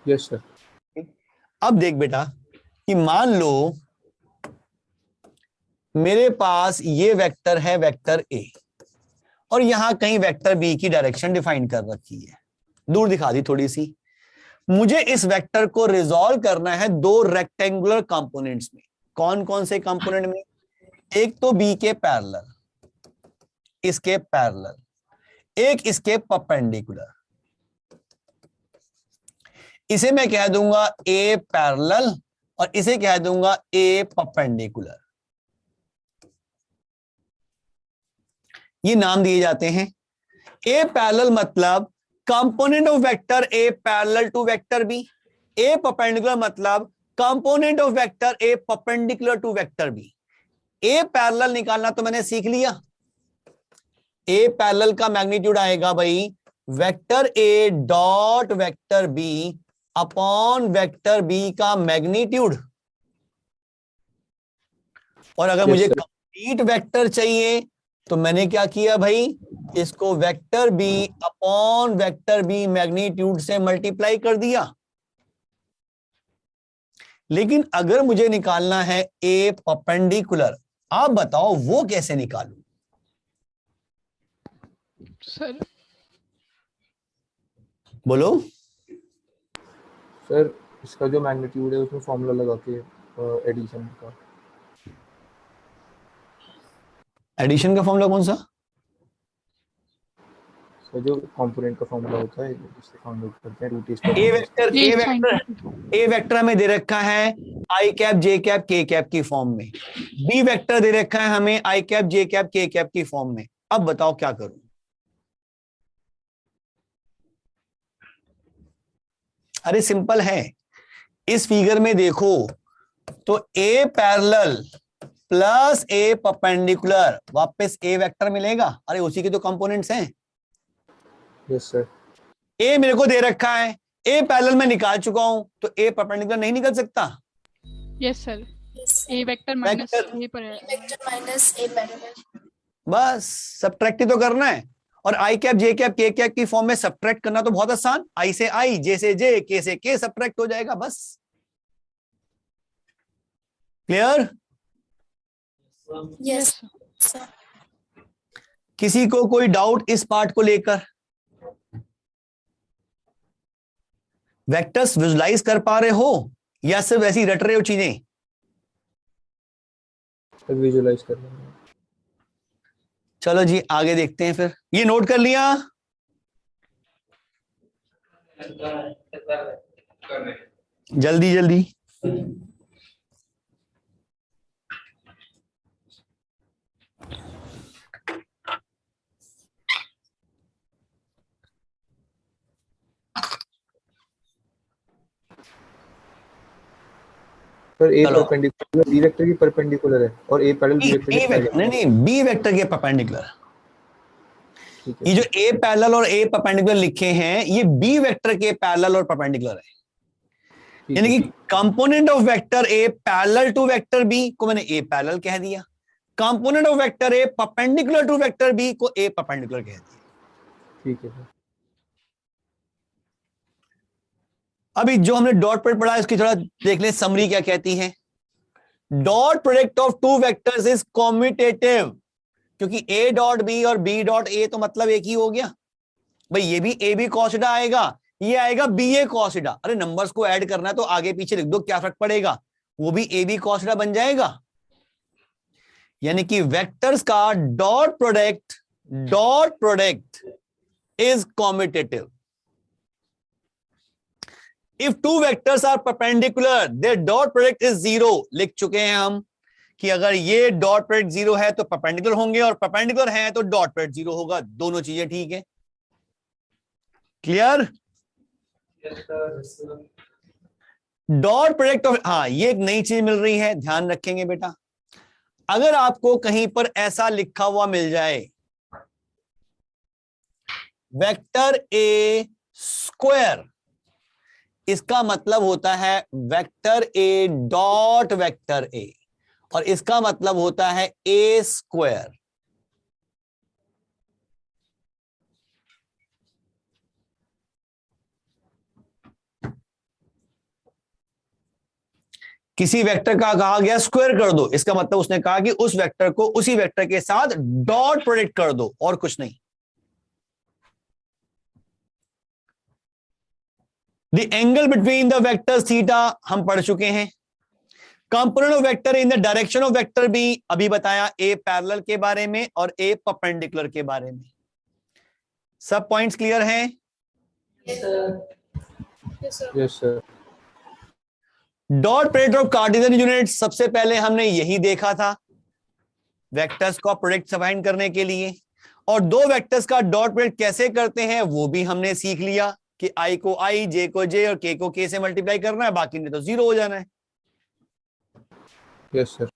Yes sir. अब देख बेटा कि मान लो मेरे पास ये वेक्टर है वेक्टर ए, और यहां कहीं वेक्टर बी की डायरेक्शन डिफाइन कर रखी है, दूर दिखा दी थोड़ी सी। मुझे इस वेक्टर को रिजॉल्व करना है दो रेक्टेंगुलर कंपोनेंट्स में। कौन कौन से कंपोनेंट में? एक तो बी के पैरेलल, इसके पैरेलल, एक इसके परपेंडिकुलर। इसे मैं कह दूंगा ए पैरेलल और इसे कह दूंगा ए परपेंडिकुलर। ये नाम दिए जाते हैं। ए पैरेलल मतलब component of vector A parallel to vector B, A perpendicular मतलब component of vector A perpendicular to vector B. A parallel निकालना तो मैंने सीख लिया। ए पैरेलल का मैग्नीट्यूड आएगा भाई वेक्टर ए dot vector B upon vector B का मैग्नीट्यूड। और अगर मुझे कंप्लीट वेक्टर चाहिए तो मैंने क्या किया भाई, इसको vector B upon vector B magnitude से मल्टीप्लाई कर दिया। लेकिन अगर मुझे निकालना है ए परपेंडिकुलर, आप बताओ वो कैसे निकालूं? सर बोलो। सर इसका जो मैग्नीट्यूड है उसमें फॉर्मूला लगा के एडिशन का। एडिशन का फॉर्मूला कौन सा? सर जो कंपोनेंट का फॉर्मूला होता है जिससे हम लोग करते हैं रूट ए वेक्टर में दे रखा है आई cap J cap K cap की फॉर्म में, बी वेक्टर दे रखा है हमें आई cap J cap K cap की फॉर्म में। अब बताओ क्या करूं? अरे सिंपल है, इस फिगर में देखो तो ए पैरेलल प्लस ए परपेंडिकुलर वापस ए वेक्टर मिलेगा। अरे उसी के तो कंपोनेंट्स हैं। Yes sir. ए मेरे को दे रखा है, ए पैरेलल में निकाल चुका हूं, तो ए परपेंडिकुलर नहीं निकल सकता? Yes sir, A vector minus A parallel. बस सब्ट्रैक्ट ही तो करना है। और आई cap J cap K cap की फॉर्म में सब्ट्रैक्ट करना तो बहुत आसान, आई से आई, जे से जे, के से के सब्ट्रैक्ट हो जाएगा बस। क्लियर? Yes, sir. किसी को कोई डाउट इस पार्ट को लेकर? वेक्टर्स विजुलाइज कर पा रहे हो या सिर्फ ऐसी रट रहे हो चीजें? विजुलाइज कर रहे हैं। चलो जी आगे देखते हैं फिर। ये नोट कर लिया? जल्दी जल्दी। सर ए परपेंडिकुलर बी वेक्टर की परपेंडिकुलर है और ए पैरेलल बी वेक्टर की नहीं बी वेक्टर के परपेंडिकुलर। ये जो ए पैरेलल और ए परपेंडिकुलर लिखे हैं ये बी वेक्टर के पैरेलल और परपेंडिकुलर है। यानी कि component of vector A parallel to vector B को मैंने ए पैरेलल कह दिया, component of vector A perpendicular to vector B को ए परपेंडिकुलर कह दिया। ठीक है सर। अभी जो हमने डॉट प्रोडक्ट पढ़ा है उसकी थोड़ा देख लें समरी क्या कहती है। Dot product of two vectors is commutative, क्योंकि ए डॉट बी और बी डॉट ए तो मतलब एक ही हो गया भाई। ये भी ए बी कॉस थीटा आएगा, ये आएगा बी ए कॉस थीटा। अरे नंबर्स को ऐड करना है तो आगे पीछे लिख दो, क्या फर्क पड़ेगा, वो भी ए बी कॉस थीटा बन जाएगा। यानी कि वेक्टर्स का dot product is commutative. If two vectors are perpendicular their dot product is zero. लिख चुके हैं हम कि अगर ये डॉट प्रोडक्ट जीरो है तो परपेंडिकुलर होंगे, और परपेंडिकुलर है तो डॉट प्रोडक्ट जीरो होगा। दोनों चीजें ठीक है, क्लियर। डॉट प्रोडक्ट ऑफ, हाँ ये एक नई चीज मिल रही है, ध्यान रखेंगे बेटा। अगर आपको कहीं पर ऐसा लिखा हुआ मिल जाए वेक्टर ए स्क्वायर, इसका मतलब होता है vector A dot vector A, और इसका मतलब होता है ए स्क्वायर। किसी वेक्टर का कहा गया स्क्वायर कर दो, इसका मतलब उसने कहा कि उस वेक्टर को उसी वेक्टर के साथ डॉट प्रोडक्ट कर दो, और कुछ नहीं। The angle between the vectors theta हम पढ़ चुके हैं। Component of vector in the direction of vector भी अभी बताया, ए पैरेलल के बारे में और ए परपेंडिकुलर के बारे में। सब पॉइंट्स क्लियर हैं? Yes sir. Dot product of Cartesian unit सबसे पहले हमने यही देखा था वेक्टर्स का प्रोडक्ट फाइंड करने के लिए, और दो वेक्टर्स का डॉट प्रोडक्ट कैसे करते हैं वो भी हमने सीख लिया कि आई को आई, जे को जे और के को के से मल्टीप्लाई करना है, बाकी ने तो जीरो हो जाना है। Yes sir.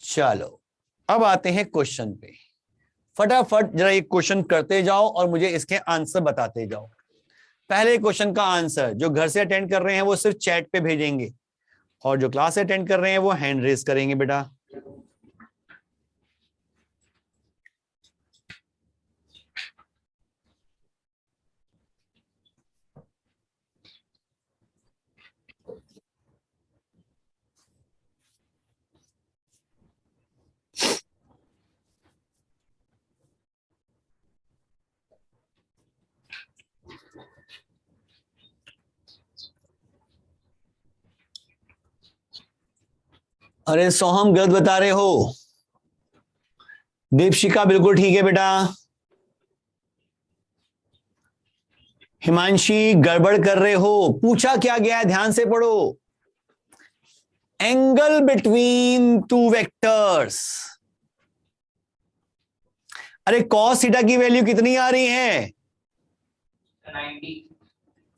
चलो अब आते हैं क्वेश्चन पे। फटाफट जरा एक क्वेश्चन करते जाओ और मुझे इसके आंसर बताते जाओ। पहले क्वेश्चन का आंसर जो घर से अटेंड कर रहे हैं वो सिर्फ चैट पे भेजेंगे, और जो क्लास से अटेंड कर रहे हैं वो हैंड रेज करेंगे बेटा। अरे सोहम गलत बता रहे हो, दीपशिका बिल्कुल ठीक है बेटा। हिमांशी गड़बड़ कर रहे हो, पूछा क्या गया है, ध्यान से पढ़ो। Angle between two vectors. अरे कॉस थीटा की वैल्यू कितनी आ रही है? 90।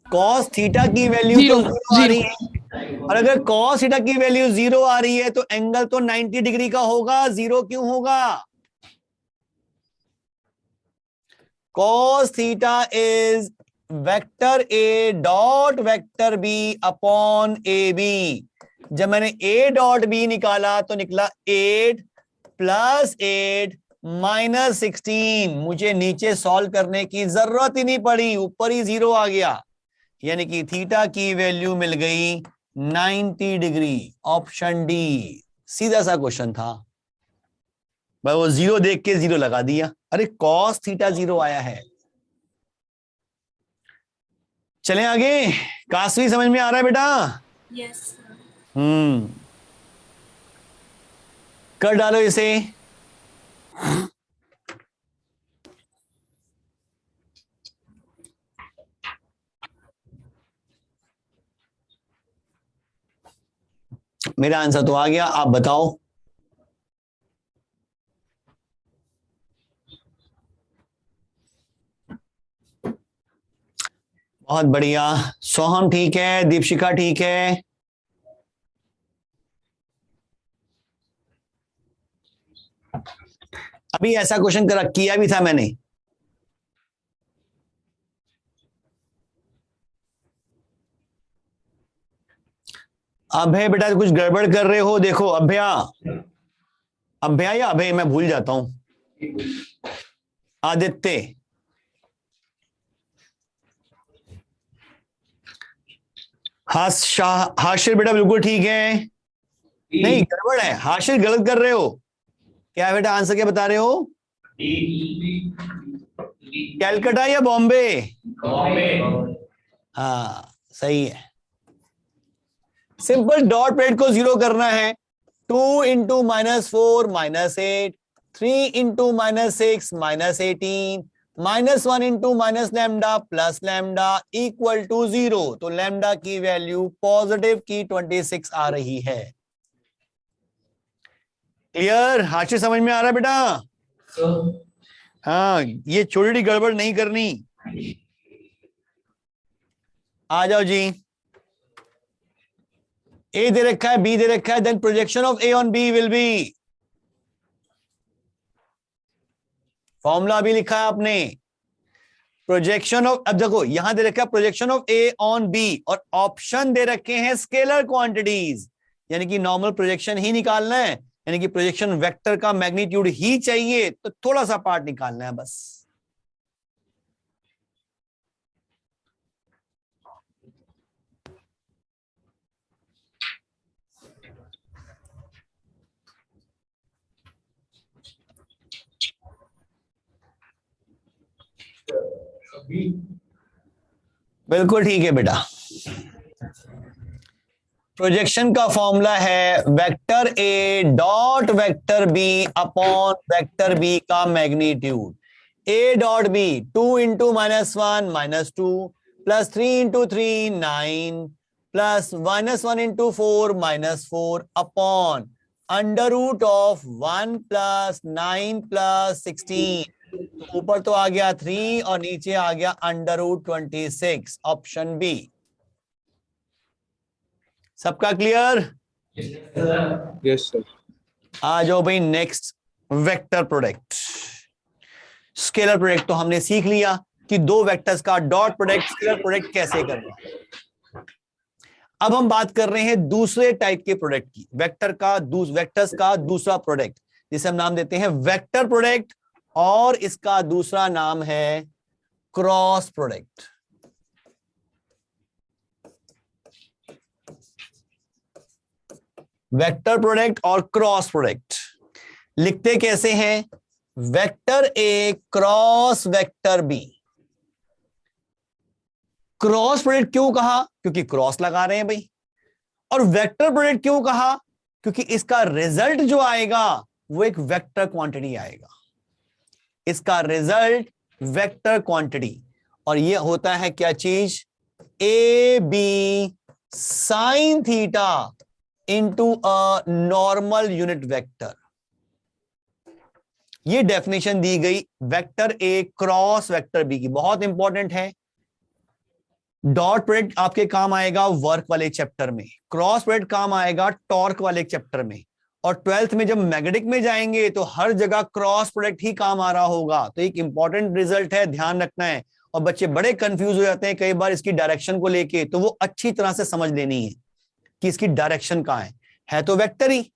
कॉस थीटा की वैल्यू तो जीरो आ रही है, और अगर कॉस थीटा की वैल्यू जीरो आ रही है तो एंगल तो 90 डिग्री का होगा। जीरो क्यों होगा? Cos theta is vector A dot vector B upon A B. जब मैंने ए डॉट बी निकाला तो निकला 8 + 8 - 16। मुझे नीचे सॉल्व करने की जरूरत ही नहीं पड़ी, ऊपर ही जीरो आ गया। यानी कि थीटा की वैल्यू मिल गई 90 डिग्री। ऑप्शन डी सीधा सा क्वेश्चन था, भाई वो जीरो देख के जीरो लगा दिया। अरे कॉस थीटा जीरो आया है। चलें आगे। कास्वी समझ में आ रहा है बेटा? यस। कर डालो इसे। मेरा आंसर तो आ गया, आप बताओ। बहुत बढ़िया, सोहम ठीक है, दीपशिका ठीक है। अभी ऐसा क्वेश्चन किया भी था मैंने। अभय बेटा कुछ गड़बड़ कर रहे हो, देखो अभया, अभया या अभय, मैं भूल जाता हूं। आदित्य, हाशिर बेटा बिल्कुल ठीक है, नहीं गड़बड़ है, हाशिर गलत कर रहे हो। क्या बेटा आंसर क्या बता रहे हो? कैलकाटा या बॉम्बे? हाँ सही है। सिंपल डॉट प्रोडक्ट को 0 करना है। 2 into -4 -8, 3 into -6 -18, -1 into -lambda plus lambda equal to 0। तो लैम्डा की वैल्यू पॉजिटिव की 26 आ रही है। क्लियर? हाशिर समझ में आ रहा है बेटा? हाँ, ये छोटी गड़बड़ नहीं करनी। आ जाओ जी। ए दे रखा है, बी दे रखा है, then projection of A on B will be, formula भी लिखा है आपने, प्रोजेक्शन ऑफ, अब देखो यहां दे रखा है projection of A on B और ऑप्शन दे रखे हैं स्केलर क्वांटिटीज, यानी कि नॉर्मल प्रोजेक्शन ही निकालना है, यानी कि प्रोजेक्शन वेक्टर का मैग्नीट्यूड ही चाहिए, तो थोड़ा सा पार्ट निकालना है बस। बिल्कुल ठीक है बेटा। प्रोजेक्शन का फॉर्मूला है वेक्टर ए dot vector B upon vector B का magnitude. A dot B 2 into -1 -2 plus 3 into 3 9 plus -1 into 4 -4 upon under root of 1 plus 9 plus 16। तो ऊपर तो आ गया 3 और नीचे आ गया अंडर रूट 26, ऑप्शन बी। सबका क्लियर? Yes sir. आ जाओ भाई next, vector product. Scalar product तो हमने सीख लिया कि दो वेक्टर्स का डॉट प्रोडक्ट, स्केलर प्रोडक्ट कैसे करना। अब हम बात कर रहे हैं दूसरे टाइप के प्रोडक्ट की, वेक्टर्स का दूसरा प्रोडक्ट, जिसे हम नाम देते हैं वेक्टर प्रोडक्ट, और इसका दूसरा नाम है क्रॉस प्रोडक्ट। वेक्टर प्रोडक्ट और क्रॉस प्रोडक्ट लिखते कैसे हैं? वेक्टर ए cross vector B. Cross product क्यों कहा? क्योंकि क्रॉस लगा रहे हैं भाई। और वेक्टर प्रोडक्ट क्यों कहा? क्योंकि इसका रिजल्ट जो आएगा वो एक वेक्टर क्वांटिटी आएगा, इसका रिजल्ट वेक्टर क्वांटिटी। और ये होता है क्या चीज? A B sine theta into a normal unit vector. ये डेफिनेशन दी गई वेक्टर ए क्रॉस वेक्टर बी की, बहुत इंपॉर्टेंट है। डॉट प्रोडक्ट आपके काम आएगा वर्क वाले चैप्टर में, क्रॉस प्रोडक्ट काम आएगा टॉर्क वाले चैप्टर में, और 12th में जब मैग्नेटिक में जाएंगे तो हर जगह क्रॉस प्रोडक्ट ही काम आ रहा होगा। तो एक इंपॉर्टेंट रिजल्ट है, ध्यान रखना है। और बच्चे बड़े कंफ्यूज हो जाते हैं कई बार इसकी डायरेक्शन को लेके, तो वो अच्छी तरह से समझ लेनी है कि इसकी डायरेक्शन कहां है तो वेक्टर ही।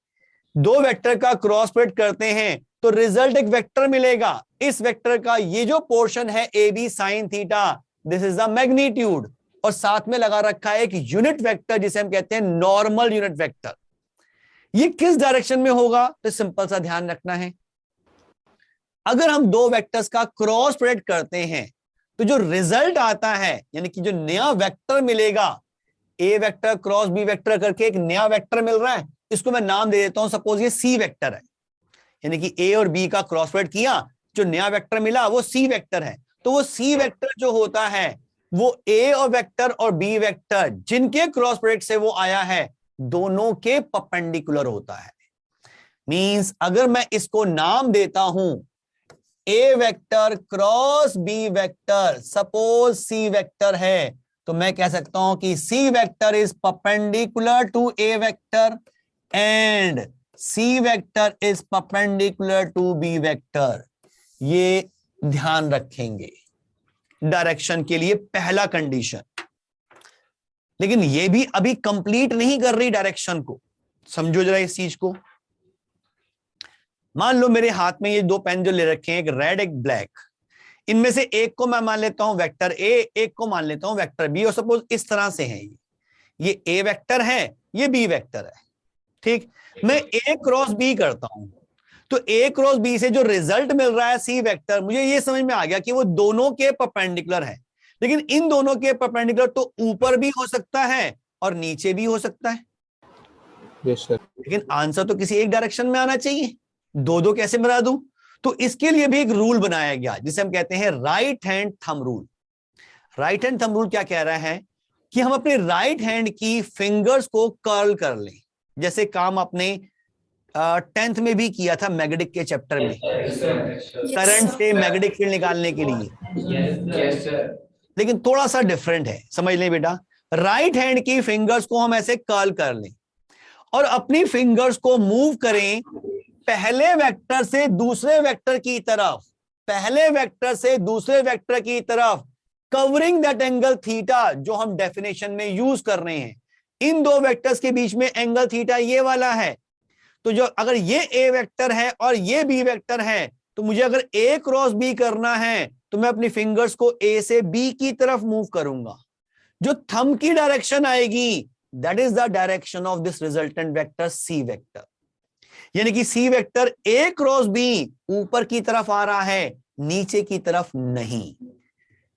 दो वेक्टर का क्रॉस प्रोडक्ट करते हैं तो रिजल्ट एक वेक्टर मिलेगा। इस वेक्टर का ये जो पोर्शन है A B sine theta, this is the magnitude, और साथ में लगा रखा है एक यूनिट वेक्टर जिसे हम कहते हैं नॉर्मल यूनिट वेक्टर। ये किस डायरेक्शन में होगा? तो सिंपल सा ध्यान रखना है, अगर हम दो वेक्टर्स का क्रॉस प्रोडक्ट करते हैं तो जो रिजल्ट आता है, यानी कि जो नया वेक्टर मिलेगा, ए वेक्टर क्रॉस बी वेक्टर करके एक नया वेक्टर मिल रहा है, इसको मैं नाम दे देता हूं, सपोज ये सी वेक्टर है, यानी कि ए और बी का क्रॉस प्रोडक्ट किया, जो नया वेक्टर मिला वो सी वेक्टर है। तो वो सी वेक्टर जो होता है वो ए और वेक्टर और बी वेक्टर जिनके क्रॉस प्रोडक्ट से वो आया है, दोनों के परपेंडिकुलर होता है। मींस अगर मैं इसको नाम देता हूं A vector cross B vector, suppose C vector है, तो मैं कह सकता हूं कि C vector is perpendicular to A vector and C vector is perpendicular to B vector. ये ध्यान रखेंगे डायरेक्शन के लिए, पहला कंडीशन। लेकिन ये भी अभी कंप्लीट नहीं कर रही डायरेक्शन को, समझो जरा इस चीज को। मान लो मेरे हाथ में ये दो पेन जो ले रखे हैं, एक रेड एक ब्लैक, इनमें से एक को मैं मान लेता हूं वेक्टर ए, एक को मान लेता हूं वेक्टर बी, और सपोज इस तरह से है ये। ये ए वेक्टर है, ये बी वेक्टर है, ठीक। मैं ए क्रॉस बी करता हूं, तो ए क्रॉस बी से जो रिजल्ट मिल रहा है सी वेक्टर, मुझे ये समझ में आ गया कि वो दोनों के परपेंडिकुलर है। लेकिन इन दोनों के परपेंडिकुलर तो ऊपर भी हो सकता है और नीचे भी हो सकता है। Yes sir. लेकिन आंसर तो किसी एक डायरेक्शन में आना चाहिए, दो दो कैसे बना दूं? तो इसके लिए भी एक रूल बनाया गया जिसे हम कहते हैं right hand thumb rule. Right hand thumb rule क्या कह रहा है कि हम अपने राइट हैंड की फिंगर्स को कर्ल कर लें, जैसे काम आपने 10th में भी किया था मैग्नेटिक के चैप्टर में, करंट से मैग्नेटिक फील्ड निकालने के लिए। लेकिन थोड़ा सा डिफरेंट है, समझ लें बेटा। राइट हैंड की फिंगर्स को हम ऐसे कर्ल कर लें और अपनी फिंगर्स को मूव करें पहले वेक्टर से दूसरे वेक्टर की तरफ, पहले वेक्टर से दूसरे वेक्टर की तरफ, कवरिंग दैट एंगल थीटा जो हम डेफिनेशन में यूज कर रहे हैं। इन दो वेक्टर्स के बीच में एंगल थीटा ये वाला है। तो जो अगर ये ए वेक्टर है और ये बी वेक्टर है, तो मुझे अगर ए क्रॉस बी करना है तो मैं अपनी फिंगर्स को ए से बी की तरफ मूव करूंगा। जो थंब की डायरेक्शन आएगी that is the direction of this resultant vector C vector. यानी कि सी वेक्टर ए क्रॉस बी ऊपर की तरफ आ रहा है, नीचे की तरफ नहीं।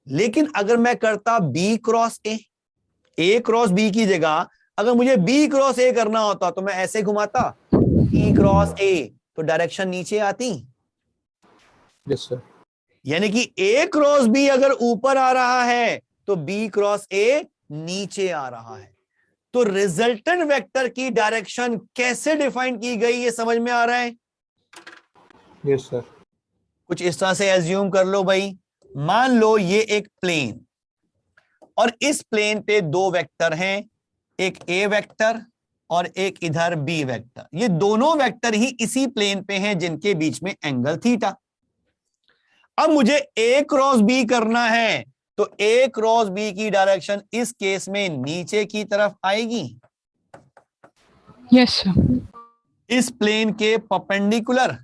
लेकिन अगर मैं करता B cross A cross B की जगह अगर मुझे बी क्रॉस ए करना होता तो मैं ऐसे घुमाता बी क्रॉस ए, तो डायरेक्शन नीचे आती। Yes sir. यानी कि ए क्रॉस बी अगर ऊपर आ रहा है तो बी क्रॉस ए नीचे आ रहा है। तो रिजल्टेंट वेक्टर की डायरेक्शन कैसे डिफाइन की गई ये समझ में आ रहा है? Yes sir. कुछ इस तरह से एज्यूम कर लो भाई, मान लो ये एक प्लेन और इस प्लेन पे दो वेक्टर हैं, एक ए वेक्टर और एक इधर बी वेक्टर। ये दोनों वेक्टर ही इसी प्लेन पे हैं जिनके बीच में एंगल थीटा। अब मुझे ए क्रॉस बी करना है तो ए क्रॉस बी की डायरेक्शन इस केस में नीचे की तरफ आएगी। Yes sir. इस प्लेन के परपेंडिकुलर,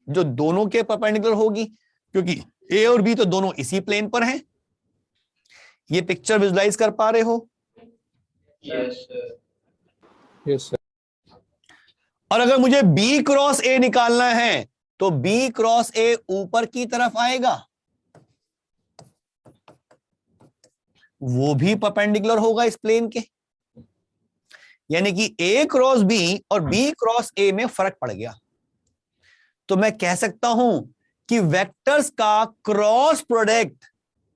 जो दोनों के परपेंडिकुलर होगी, क्योंकि ए और बी तो दोनों इसी प्लेन पर हैं। ये पिक्चर विजुलाइज कर पा रहे हो? Yes sir. और अगर मुझे बी क्रॉस ए निकालना है तो बी क्रॉस ए ऊपर की तरफ आएगा, वो भी परपेंडिकुलर होगा इस प्लेन के। यानी कि ए क्रॉस बी और बी क्रॉस ए में फर्क पड़ गया। तो मैं कह सकता हूं कि वेक्टर्स का क्रॉस प्रोडक्ट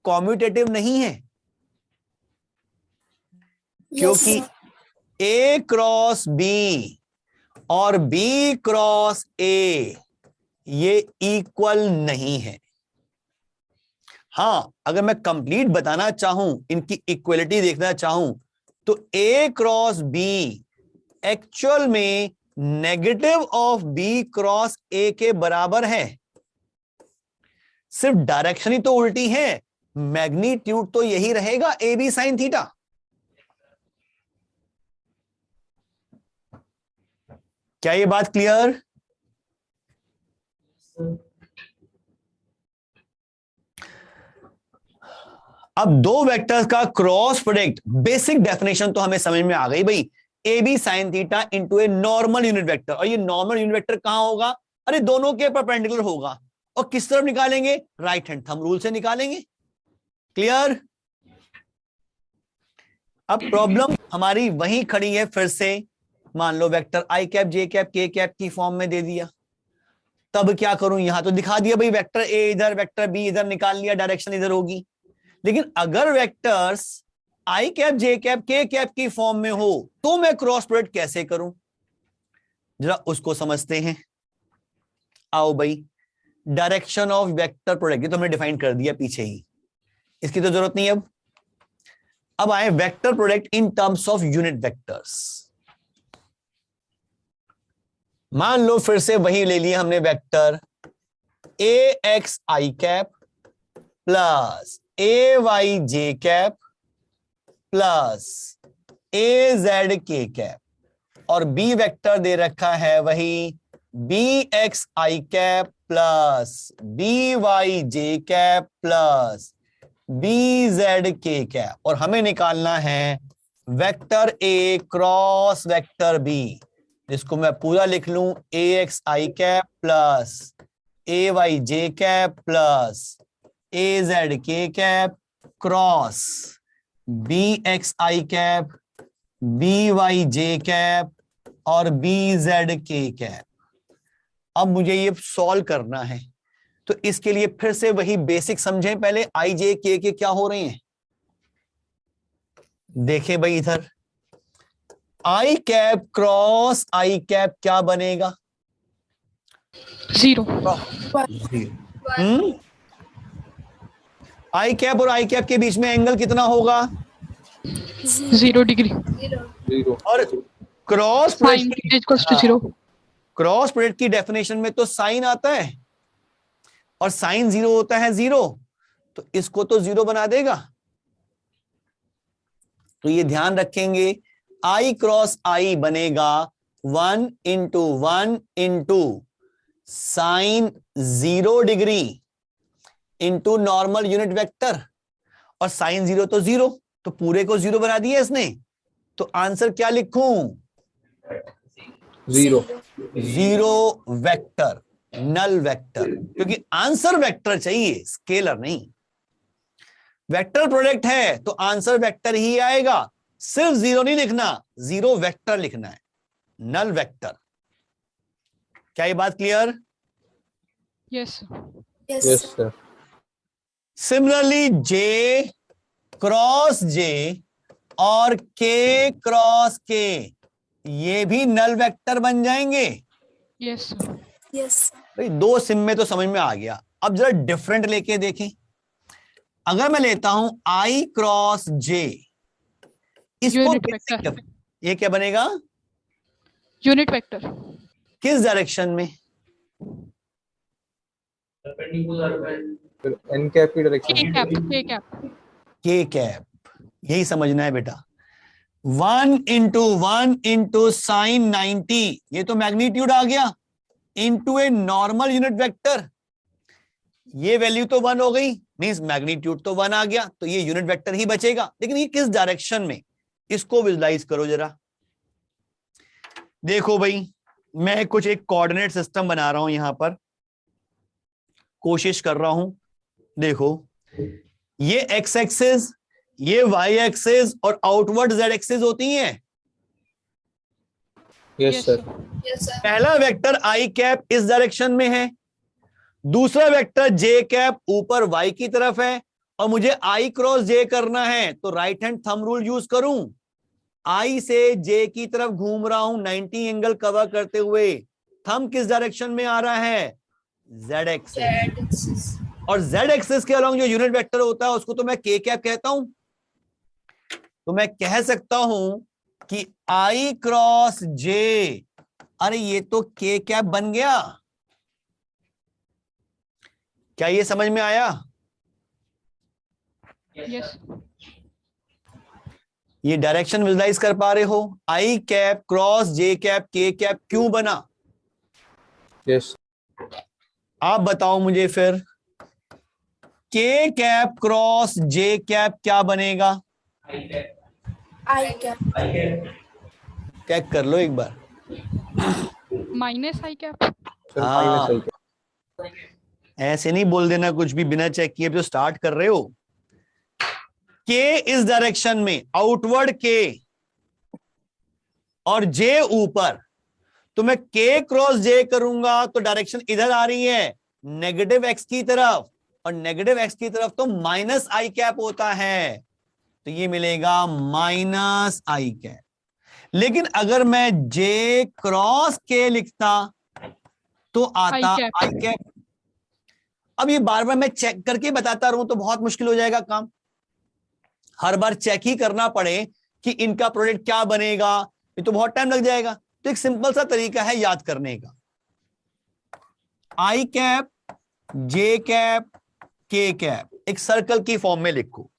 कॉम्यूटेटिव नहीं है, क्योंकि ए क्रॉस बी और बी क्रॉस ए ये इक्वल नहीं है। हां, अगर मैं कंप्लीट बताना चाहूं, इनकी इक्वलिटी देखना चाहूं, तो ए क्रॉस बी एक्चुअल में negative of B cross A के बराबर है। सिर्फ डायरेक्शन ही तो उल्टी है, मैग्नीट्यूड तो यही रहेगा, ए बी साइन थीटा। क्या ये बात क्लियर? अब दो वेक्टर्स का क्रॉस प्रोडक्ट, बेसिक डेफिनेशन तो हमें समझ में आ गई भाई, a B sine theta into a normal unit vector. और ये नॉर्मल यूनिट वेक्टर कहां होगा? अरे दोनों के परपेंडिकुलर होगा। और किस तरफ निकालेंगे? राइट हैंड थंब रूल से निकालेंगे। क्लियर? अब प्रॉब्लम हमारी वहीं खड़ी है फिर से। मान लो vector I cap J cap K cap की फॉर्म में दे दिया, तब क्या करूं? यहां तो दिखा दिया भाई, वेक्टर ए इधर वेक्टर बी इधर, निकाल लिया, डायरेक्शन इधर होगी। लेकिन अगर वेक्टर्स आई cap J cap K cap की फॉर्म में हो तो मैं क्रॉस प्रोडक्ट कैसे करूं? जरा उसको समझते हैं। आओ भाई, डायरेक्शन ऑफ वेक्टर प्रोडक्ट, ये तो हमने डिफाइन कर दिया पीछे ही, इसकी तो जरूरत नहीं। अब आए vector product in terms of unit vectors. मान लो फिर से वही ले लिया हमने vector a x I cap plus A Y J cap plus A Z के कैप, और बी वेक्टर दे रखा है वही बी एक्स आई कैप प्लस बी वाई जे कैप प्लस बी जेड के कैप। और हमें निकालना है वेक्टर ए क्रॉस वेक्टर बी, जिसको मैं पूरा लिख लूं ए एक्स आई कैप प्लस ए वाई जे कैप प्लस ए जेड के कैप क्रॉस बी एक्स आई कैप बी वाई जे कैप और बी जेड के कैप। अब मुझे ये सॉल्व करना है, तो इसके लिए फिर से वही बेसिक समझें। पहले आई जे के क्या हो रहे हैं देखें भाई, इधर आई कैप क्रॉस आई कैप क्या बनेगा? 0 आई कैप और आई कैप के बीच में एंगल कितना होगा? 0 डिग्री। 0 और cross sine equals to 0। Cross product की डेफिनेशन में तो साइन आता है और साइन 0 होता है 0, तो इसको तो 0 बना देगा। तो ये ध्यान रखेंगे, आई क्रॉस आई बनेगा 1 into 1 into sine 0 degree into normal unit vector, और साइन 0 तो 0, तो पूरे को 0 बना दिया इसने। तो आंसर क्या लिखूं? 0 वेक्टर, नल वेक्टर, क्योंकि आंसर वेक्टर चाहिए, स्केलर नहीं। वेक्टर प्रोडक्ट है तो आंसर वेक्टर ही आएगा, सिर्फ 0 नहीं लिखना, 0 वेक्टर लिखना है, नल वेक्टर। क्या ये बात clear? Yes yes sir. Similarly J cross J और के क्रॉस के, ये भी नल वेक्टर बन जाएंगे। यस यस भाई 2 सिम में तो समझ में आ गया। अब जरा डिफरेंट लेके देखें। अगर मैं लेता हूं आई क्रॉस जे, इसको यूनिट वेक्टर। ये क्या बनेगा? Unit vector. किस डायरेक्शन में? फिर n कैप की के direction cap K cap K cap, यही समझना है बेटा। 1 इंटू साइन 90, ये तो मैग्नीट्यूड आ गया, into a normal unit vector, ये वैल्यू तो 1 हो गई, मींस मैग्नीट्यूड तो 1 आ गया, तो ये यूनिट वेक्टर ही बचेगा। लेकिन ये किस डायरेक्शन में, इसको विजुलाइज करो जरा। देखो भाई, मैं कुछ एक कोऑर्डिनेट सिस्टम बना रहा हूं, यहां पर कोशिश कर रहा हूं। देखो, ये एक्स एक्सिस, ये वाई एक्सिस और आउटवर्ड जेड एक्सिस होती हैं। Yes sir. पहला वेक्टर आई कैप इस डायरेक्शन में है, दूसरा वेक्टर जे कैप ऊपर वाई की तरफ है, और मुझे आई क्रॉस जे करना है, तो right hand thumb rule use करूं। आई से जे की तरफ घूम रहा हूं 90 एंगल कवर करते हुए, थंब किस डायरेक्शन में आ रहा है? Z axis. और जेड एक्सिस के अलॉन्ग जो यूनिट वेक्टर होता है उसको तो मैं के कैप कहता हूं। तो मैं कह सकता हूं कि आई क्रॉस जे, अरे ये तो के कैप बन गया। क्या ये समझ में आया? यस ये डायरेक्शन विजुलाइज कर पा रहे हो? आई कैप क्रॉस जे कैप के कैप क्यों बना? यस। आप बताओ मुझे फिर, के कैप क्रॉस जे कैप क्या बनेगा? आई कैप चेक कर लो एक बार। माइनस आई कैप। सर हाँ। माइनस आई कैप। ऐसे नहीं बोल देना कुछ भी बिना चेक किए, जो स्टार्ट कर रहे हो। के इस डायरेक्शन में, आउटवर्ड के, और जे ऊपर, तो मैं के क्रॉस जे करूंगा तो डायरेक्शन इधर आ रही है, नेगेटिव एक्स की तरफ, और नेगेटिव एक्स की तरफ तो माइनस आई कैप होता है, तो ये मिलेगा माइनस आई कैप। लेकिन अगर मैं जे क्रॉस के लिखता तो आता आई कैप। अब ये बार बार मैं चेक करके बताता रहूं तो बहुत मुश्किल हो जाएगा काम, हर बार चेक ही करना पड़े कि इनका प्रोडक्ट क्या बनेगा, ये तो बहुत टाइम लग जाएगा। तो एक सिंपल सा तरीका है याद करने का, आई cap J cap K cap एक सर्कल की फॉर्म में लिखो।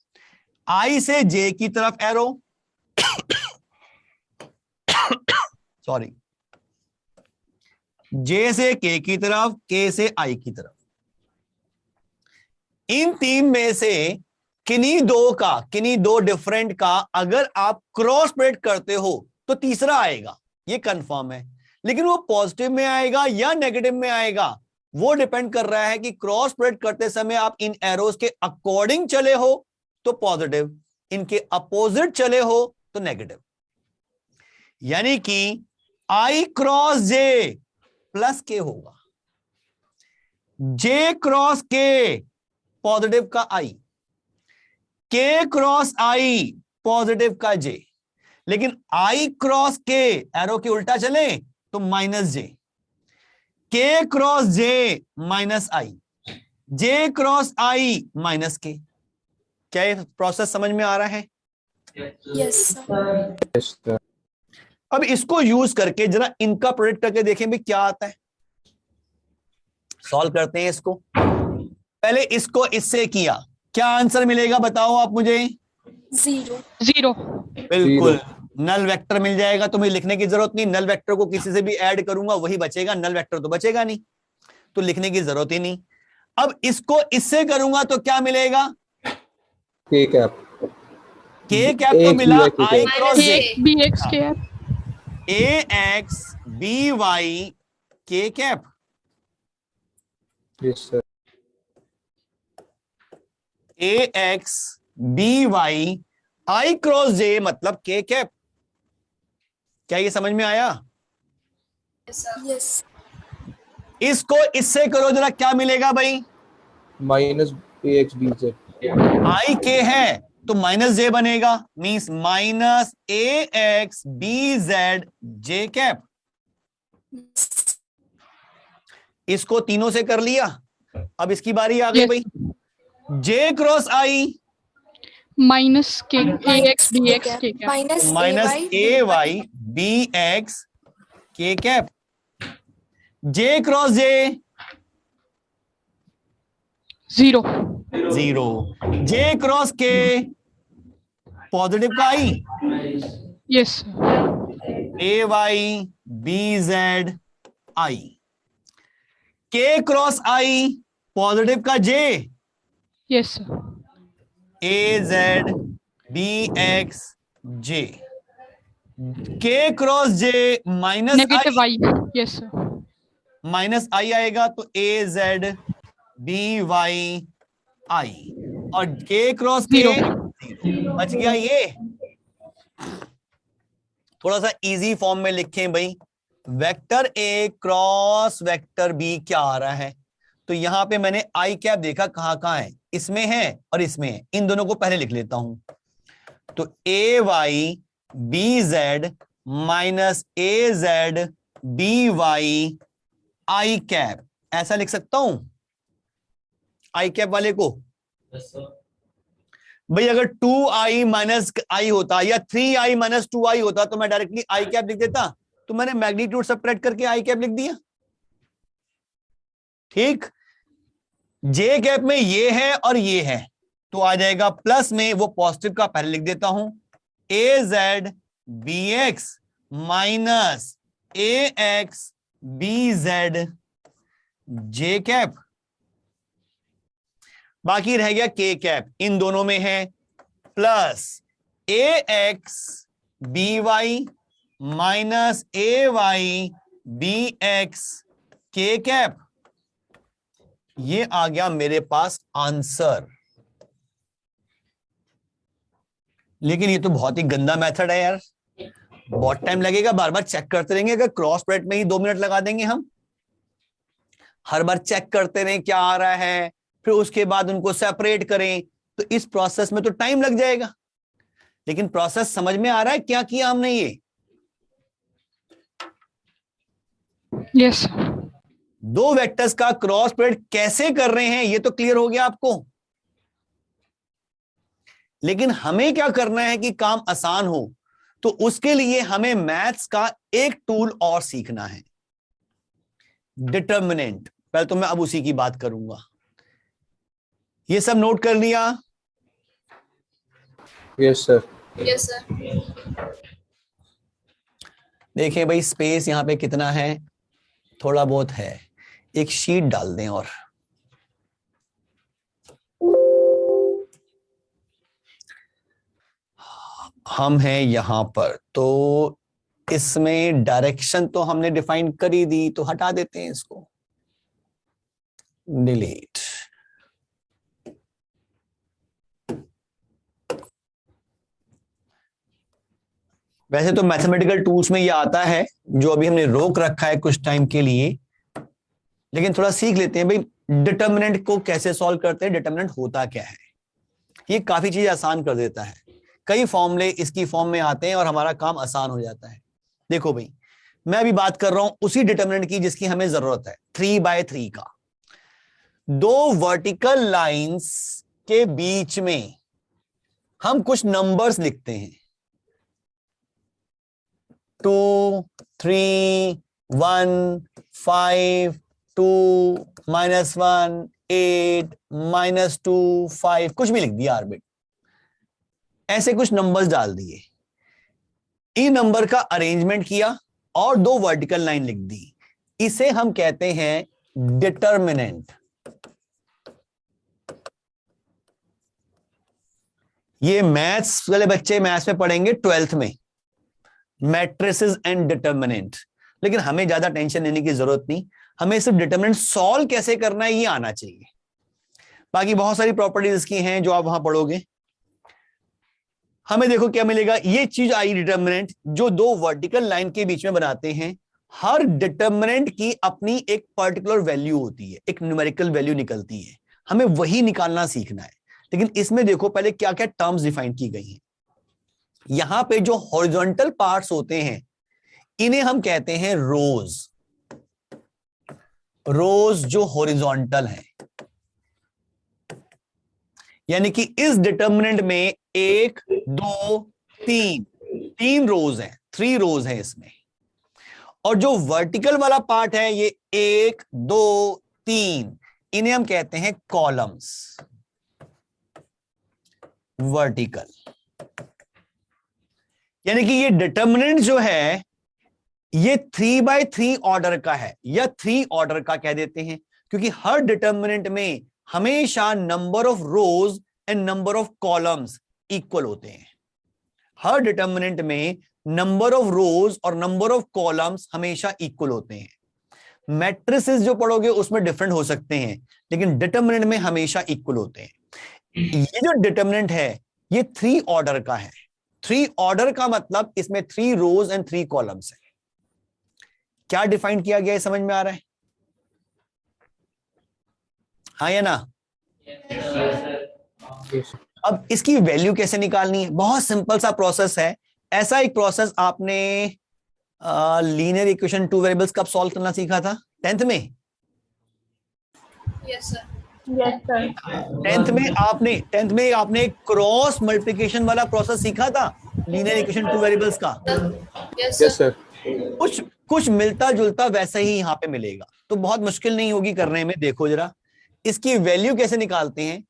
आई से जे की तरफ एरो, सॉरी, जे से के की तरफ, के से आई की तरफ। इन तीन में से किन्हीं दो डिफरेंट का अगर आप क्रॉस प्रोडक्ट करते हो तो तीसरा आएगा, ये कंफर्म है। लेकिन वो पॉजिटिव में आएगा या नेगेटिव में आएगा, वो डिपेंड कर रहा है कि क्रॉस प्रोडक्ट करते समय आप इन एरोज के अकॉर्डिंग चले हो तो पॉजिटिव, इनके अपोजिट चले हो तो नेगेटिव। यानी कि I क्रॉस जे प्लस के होगा, जे क्रॉस के पॉजिटिव का I, के क्रॉस I पॉजिटिव का जे। लेकिन I क्रॉस के एरो के उल्टा चले तो माइनस जे, के cross J minus I, J cross I minus के। क्या ये प्रोसेस समझ में आ रहा है? Yes sir. अब इसको यूज करके जरा इनका प्रोडक्ट करके देखें भी क्या आता है। सॉल्व करते हैं इसको। पहले इसको इससे किया, क्या आंसर मिलेगा बताओ आप मुझे? 0 बिल्कुल, नल वेक्टर मिल जाएगा, तुम्हें लिखने की जरूरत नहीं। नल वेक्टर को किसी से भी ऐड करूंगा वही बचेगा, नल वेक्टर तो बचेगा नहीं, तो लिखने की जरूरत ही नहीं। अब इसको इससे करूंगा तो क्या मिलेगा? के कैप, के कैप तो मिला I cross J, BX cap, AX BY K cap. Yes sir, AX BY I cross J मतलब के कैप। क्या ये समझ में आया? यस इसको इससे करो जरा, क्या मिलेगा भाई? माइनस AX BZ, I के है तो माइनस जे बनेगा, मींस माइनस AX BZ जे कैप। इसको तीनों से कर लिया, अब इसकी बारी आ गई Yes. भाई। जे क्रॉस I माइनस के AX BX के कैप, माइनस AY BX के कैप। जे क्रॉस जे 0 जे क्रॉस के पॉजिटिव का I, yes AY BZ I, के क्रॉस I पॉजिटिव का J, yes AZ BX J, के cross J minus negative I, I, yes minus I आएगा तो AZ BY I, और K cross के 0 बच गया। ये थोड़ा सा इजी फॉर्म में लिखें भाई, वेक्टर ए क्रॉस वेक्टर बी क्या आ रहा है? तो यहां पे मैंने आई कैप देखा कहां कहां है, इसमें है और इसमें है, इन दोनों को पहले लिख लेता हूं। तो AY BZ minus AZ BY I cap, ऐसा लिख सकता हूं आई कैप वाले को। भाई अगर 2I माइनस आई होता या 3I माइनस 2I होता तो मैं डायरेक्टली आई कैप लिख देता, तो मैंने मैग्नीट्यूड सबट्रैक्ट करके आई कैप लिख दिया। ठीक, जे कैप में ये है और ये है तो आ जाएगा प्लस में, वो पॉजिटिव का पहले लिख देता हूं, AZ BX minus AX BZ जे कैप। बाकी रह गया के कैप, इन दोनों में है, plus AX BY minus AY BX के कैप। ये आ गया मेरे पास आंसर। लेकिन ये तो बहुत ही गंदा मेथड है यार, बहुत टाइम लगेगा, बार बार चेक करते रहेंगे। अगर क्रॉस प्रोडक्ट में ही 2 मिनट लगा देंगे हम, हर बार चेक करते रहें क्या आ रहा है, फिर उसके बाद उनको सेपरेट करें, तो इस प्रोसेस में तो टाइम लग जाएगा। लेकिन प्रोसेस समझ में आ रहा है क्या किया हमने? ये यस दो वेक्टर्स का क्रॉस प्रोडक्ट कैसे कर रहे हैं ये तो क्लियर हो गया आपको। लेकिन हमें क्या करना है कि काम आसान हो, तो उसके लिए हमें मैथ्स का एक टूल और सीखना है, डिटर्मिनेंट। पहले तो मैं अब उसी की बात करूंगा। ये सब नोट कर लिया? Yes sir, yes sir. देखिए भाई स्पेस यहां पे कितना है, थोड़ा बहुत है, एक शीट डाल दें और हम हैं यहां पर, तो इसमें डायरेक्शन तो हमने डिफाइन कर ही दी, तो हटा देते हैं इसको, डिलीट। वैसे तो मैथमेटिकल टूल्स में ये आता है, जो अभी हमने रोक रखा है कुछ टाइम के लिए, लेकिन थोड़ा सीख लेते हैं भाई डिटर्मिनेंट को कैसे सॉल्व करते हैं, डिटर्मिनेंट होता क्या है। ये काफी चीजें आसान कर देता है, कई फॉर्मूले इसकी फॉर्म में आते हैं और हमारा काम आसान हो जाता है। देखो भाई, मैं अभी बात कर रहा हूं उसी डिटर्मिनेंट की जिसकी हमें जरूरत है, 3/3 का। दो वर्टिकल लाइंस के बीच में हम कुछ नंबर्स लिखते हैं, 2, 3, 1, 5, 2, -1, 8, -2, 5, कुछ भी लिख दिया आर्बिट, ऐसे कुछ नंबर्स डाल दिए, इन नंबर का अरेंजमेंट किया और दो वर्टिकल लाइन लिख दी। इसे हम कहते हैं डिटर्मिनेंट। ये मैथ्स वाले बच्चे मैथ्स में पढ़ेंगे 12th में, मैट्रिसेस एंड डिटर्मिनेंट, लेकिन हमें ज्यादा टेंशन लेने की जरूरत नहीं, हमें सिर्फ डिटर्मिनेंट सॉल्व कैसे करना है ये आना चाहिए। बाकी बहुत सारी प्रॉपर्टीज इसकी हैं जो आप वहां पढ़ोगे। हमें देखो क्या मिलेगा, ये चीज आई डिटर्मिनेंट, जो दो वर्टिकल लाइन के बीच में बनाते हैं। हर डिटर्मिनेंट की अपनी एक पर्टिकुलर वैल्यू होती है, एक न्यूमेरिकल वैल्यू निकलती है, हमें वही निकालना सीखना है। लेकिन इसमें देखो पहले क्या क्या टर्म्स डिफाइन की गई हैं। यहां पे जो हॉरिजॉन्टल पार्ट्स होते हैं इन्हें हम कहते हैं रोज। रोज जो हॉरिजॉन्टल है, यानी कि इस डिटर्मिनेंट में 1, 2, 3 रोज हैं, 3 रोज हैं इसमें। और जो वर्टिकल वाला पार्ट है ये 1, 2, 3, इन्हें हम कहते हैं कॉलम्स, वर्टिकल। यानी कि ये डिटर्मिनेंट जो है ये 3/3 ऑर्डर का है, या 3 ऑर्डर का कह देते हैं, क्योंकि हर डिटर्मिनेंट में हमेशा number of rose and number of columns equal होते हैं। हर डिटर्मिनेंट में नंबर ऑफ रोज और नंबर ऑफ कॉलम्स हमेशा इक्वल होते हैं। मैट्रिसेस जो पढ़ोगे उसमें डिफरेंट हो सकते हैं, लेकिन डिटर्मिनेंट में हमेशा इक्वल होते हैं। ये जो डिटर्मिनेंट है ये 3 ऑर्डर का है। 3 ऑर्डर का मतलब इसमें 3 रोज एंड 3 कॉलम्स है। क्या डिफाइन किया गया है, समझ में आ रहा है? हाँ या ना? अब इसकी वैल्यू कैसे निकालनी है, बहुत सिंपल सा प्रोसेस है। ऐसा एक प्रोसेस आपने लीनियर इक्वेशन 2 वेरिएबल्स कब सॉल्व करना सीखा था? 10th में? Yes sir. 10th में आपने क्रॉस मल्टीप्लिकेशन वाला प्रोसेस सीखा था लीनियर इक्वेशन 2 वेरिएबल्स का। Yes sir. कुछ मिलता जुलता वैसा ही यहां पे मिलेगा, तो बहुत मुश्किल नहीं होगी करने में। देखो जरा इसकी वैल्यू कैसे निकालते हैं।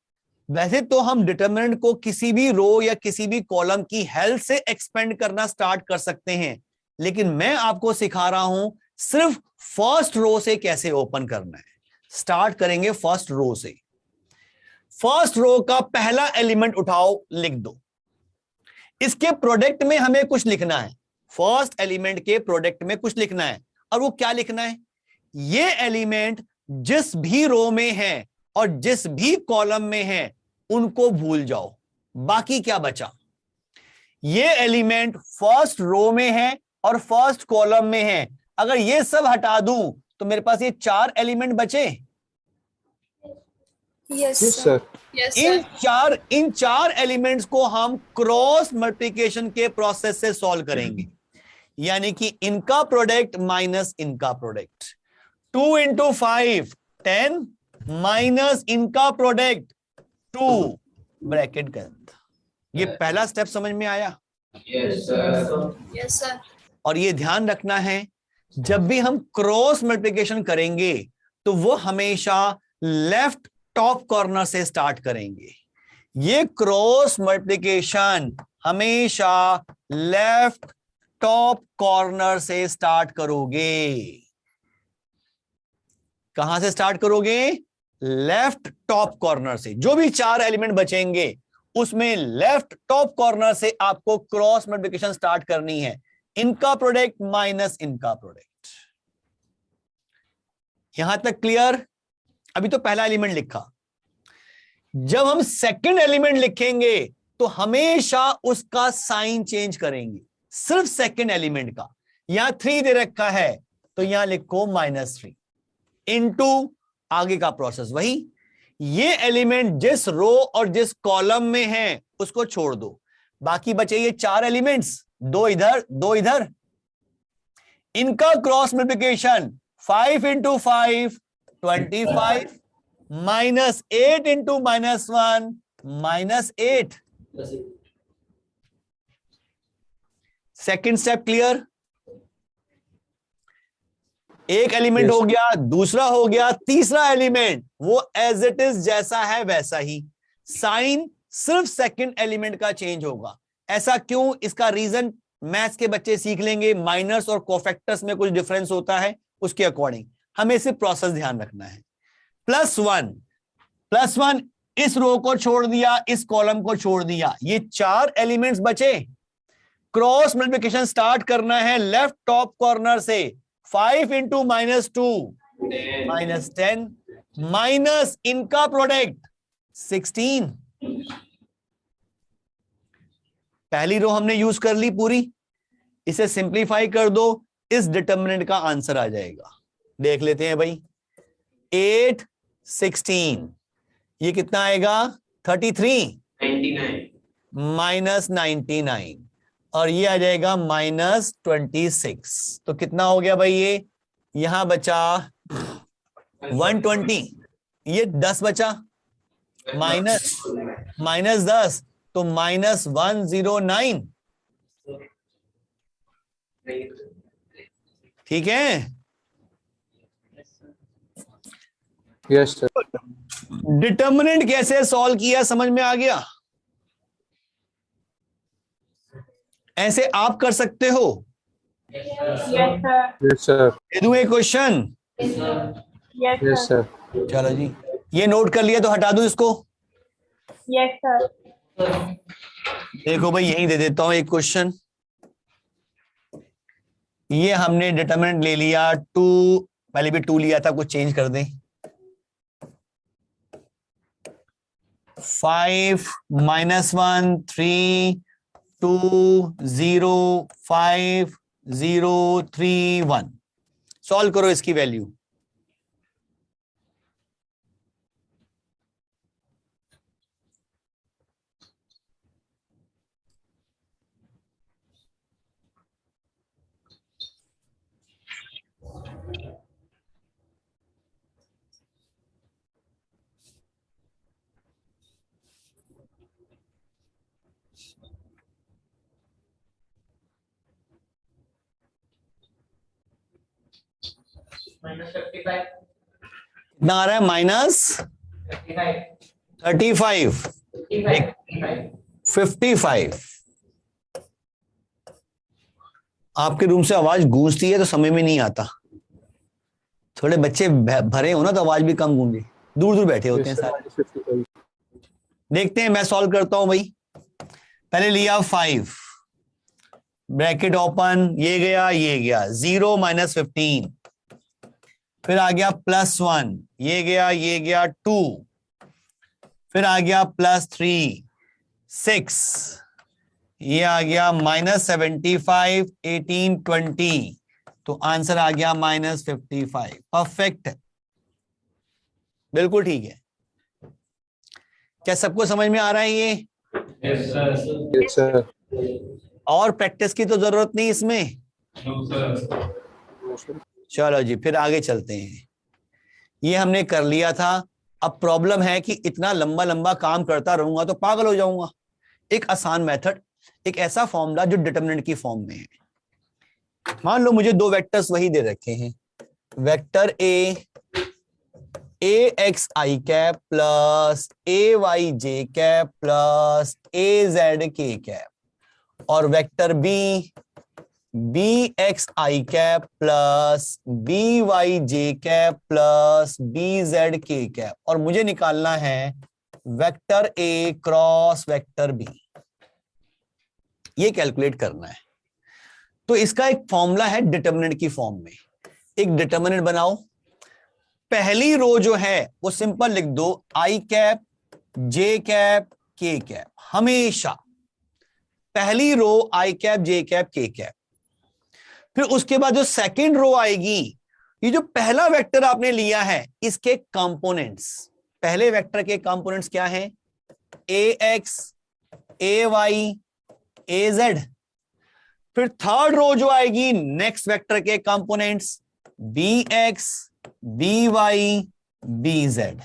वैसे तो हम डिटरमिनेंट को किसी भी रो या किसी भी कॉलम की हेल्प से एक्सपेंड करना स्टार्ट कर सकते हैं, लेकिन मैं आपको सिखा रहा हूं सिर्फ फर्स्ट रो से कैसे ओपन करना है। स्टार्ट करेंगे फर्स्ट रो से। फर्स्ट रो का पहला एलिमेंट उठाओ, लिख दो। इसके प्रोडक्ट में हमें कुछ लिखना है, फर्स्ट एलिमेंट के प्रोडक्ट में कुछ लिखना है। और वो क्या लिखना है? ये एलिमेंट जिस भी रो में है और जिस भी कॉलम में है उनको भूल जाओ, बाकी क्या बचा? ये एलिमेंट फर्स्ट रो में है और फर्स्ट कॉलम में है। अगर ये सब हटा दूं तो मेरे पास ये 4 एलिमेंट बचे। Yes sir. इन चार एलिमेंट्स को हम क्रॉस मल्टीप्लिकेशन के प्रोसेस से सॉल्व करेंगे, यानी कि इनका प्रोडक्ट माइनस इनका प्रोडक्ट। 2 × 5 10 माइनस इनका प्रोडक्ट 2 ब्रैकेट के अंदर। ये पहला स्टेप समझ में आया? Yes sir. Yes sir. और ये ध्यान रखना है जब भी हम क्रॉस मल्टीप्लिकेशन करेंगे तो वो हमेशा लेफ्ट टॉप कॉर्नर से स्टार्ट करेंगे। ये क्रॉस मल्टीप्लिकेशन हमेशा लेफ्ट टॉप कॉर्नर से स्टार्ट करोगे। कहां से स्टार्ट करोगे? लेफ्ट टॉप कॉर्नर से। जो भी 4 एलिमेंट बचेंगे उसमें लेफ्ट टॉप कॉर्नर से आपको क्रॉस मल्टीप्लिकेशन स्टार्ट करनी है, इनका प्रोडक्ट माइनस इनका प्रोडक्ट। यहां तक क्लियर? अभी तो पहला एलिमेंट लिखा, जब हम सेकंड एलिमेंट लिखेंगे तो हमेशा उसका साइन चेंज करेंगे, सिर्फ सेकंड एलिमेंट का। यहां 3 दे रखा है तो यहां लिखो -3 इनटू आगे का प्रोसेस वही। ये एलिमेंट जिस रो और जिस कॉलम में है उसको छोड़ दो, बाकी बचे ये 4 एलिमेंट्स, 2 इधर 2 इधर, इनका cross multiplication 5 into 5 25 -8 into -1 -8। Second step clear? एक एलिमेंट हो गया, दूसरा हो गया, तीसरा एलिमेंट वो एज इट इज जैसा है वैसा ही, साइन सिर्फ सेकंड एलिमेंट का चेंज होगा। ऐसा क्यों? इसका रीजन मैथ्स के बच्चे सीख लेंगे, माइनर्स और कोफैक्टर्स में कुछ डिफरेंस होता है, उसके अकॉर्डिंग हमें सिर्फ प्रोसेस ध्यान रखना है। +1 इस रो को छोड़ दिया, इस कॉलम को छोड़ दिया, ये 4 एलिमेंट्स बचे। क्रॉस मल्टीप्लिकेशन स्टार्ट करना है लेफ्ट टॉप कॉर्नर से, 5 इंटू -2 -10 माइनस इनका प्रोडक्ट 16। पहली रो हमने यूज कर ली पूरी, इसे सिंप्लीफाई कर दो, इस डिटर्मिनेंट का आंसर आ जाएगा। देख लेते हैं भाई, 8 16 ये कितना आएगा? 33 -99 और ये आ जाएगा -26। तो कितना हो गया भाई? ये यहां बचा 120, ये 10 बचा, -10 तो -109। ठीक है? Yes sir. डिटर्मिनेंट कैसे सॉल्व किया समझ में आ गया? ऐसे आप कर सकते हो। Yes sir. दे दूं एक क्वेश्चन? Yes sir. चलो जी, ये नोट कर लिया तो हटा दूं इसको? Yes sir. देखो भाई, यही दे देता हूं एक क्वेश्चन। ये हमने डिटर्मिनेंट ले लिया 2, पहले भी 2 लिया था, कुछ चेंज कर दें। 5 -1 3 2 0 5 0 3 1। सॉल्व करो इसकी वैल्यू। -55 कितना आ रहा है? -35 55। आपके रूम से आवाज गूंजती है तो समझ में नहीं आता, थोड़े बच्चे भरे हो ना तो आवाज भी कम गूंजे, दूर दूर बैठे होते हैं सारे। देखते हैं, मैं सॉल्व करता हूं भाई। पहले लिया 5, ब्रैकेट ओपन, ये गया 0 -15, फिर आ गया +1, ये गया 2, फिर आ गया +3 6, ये आ गया -75 18 20, तो आंसर आ गया -55। परफेक्ट है, बिल्कुल ठीक है। क्या सबको समझ में आ रहा है ये? Yes sir. और प्रैक्टिस की तो जरूरत नहीं इसमें। चलो जी, फिर आगे चलते हैं। ये हमने कर लिया था। अब प्रॉब्लम है कि इतना लंबा लंबा काम करता रहूंगा तो पागल हो जाऊंगा। एक आसान मेथड, एक ऐसा फॉर्मूला जो डिटरमिनेंट की फॉर्म में है। मान लो मुझे 2 वेक्टर्स वही दे रखे हैं, vector ax_i plus ay_j plus az_k और vector bx_i plus by_j plus bz_k और मुझे निकालना है वेक्टर ए क्रॉस वेक्टर बी, ये कैलकुलेट करना है। तो इसका एक फॉर्मूला है डिटर्मिनेंट की फॉर्म में। एक डिटर्मिनेंट बनाओ, पहली रो जो है वो सिंपल लिख दो, आई cap J cap K cap, हमेशा पहली रो आई cap J cap K cap. फिर उसके बाद जो सेकंड रो आएगी, ये जो पहला वेक्टर आपने लिया है इसके कंपोनेंट्स, पहले वेक्टर के कंपोनेंट्स क्या हैं, a x A Y A z. फिर थर्ड रो जो आएगी नेक्स्ट वेक्टर के components b x B Y B z.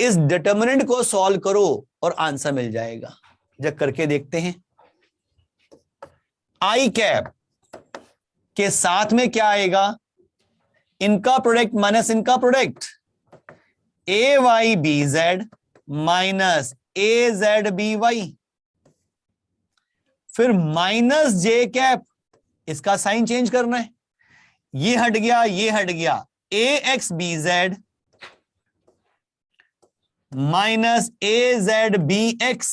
इस डिटर्मिनेंट को सॉल्व करो और आंसर मिल जाएगा। जब करके देखते हैं, आई कैप के साथ में क्या आएगा, इनका प्रोडक्ट माइनस इनका product, A Y B Z minus A Z B Y. फिर माइनस जे कैप, इसका साइन चेंज करना है, ये हट गया ये हट गया, A X B Z minus A Z B X.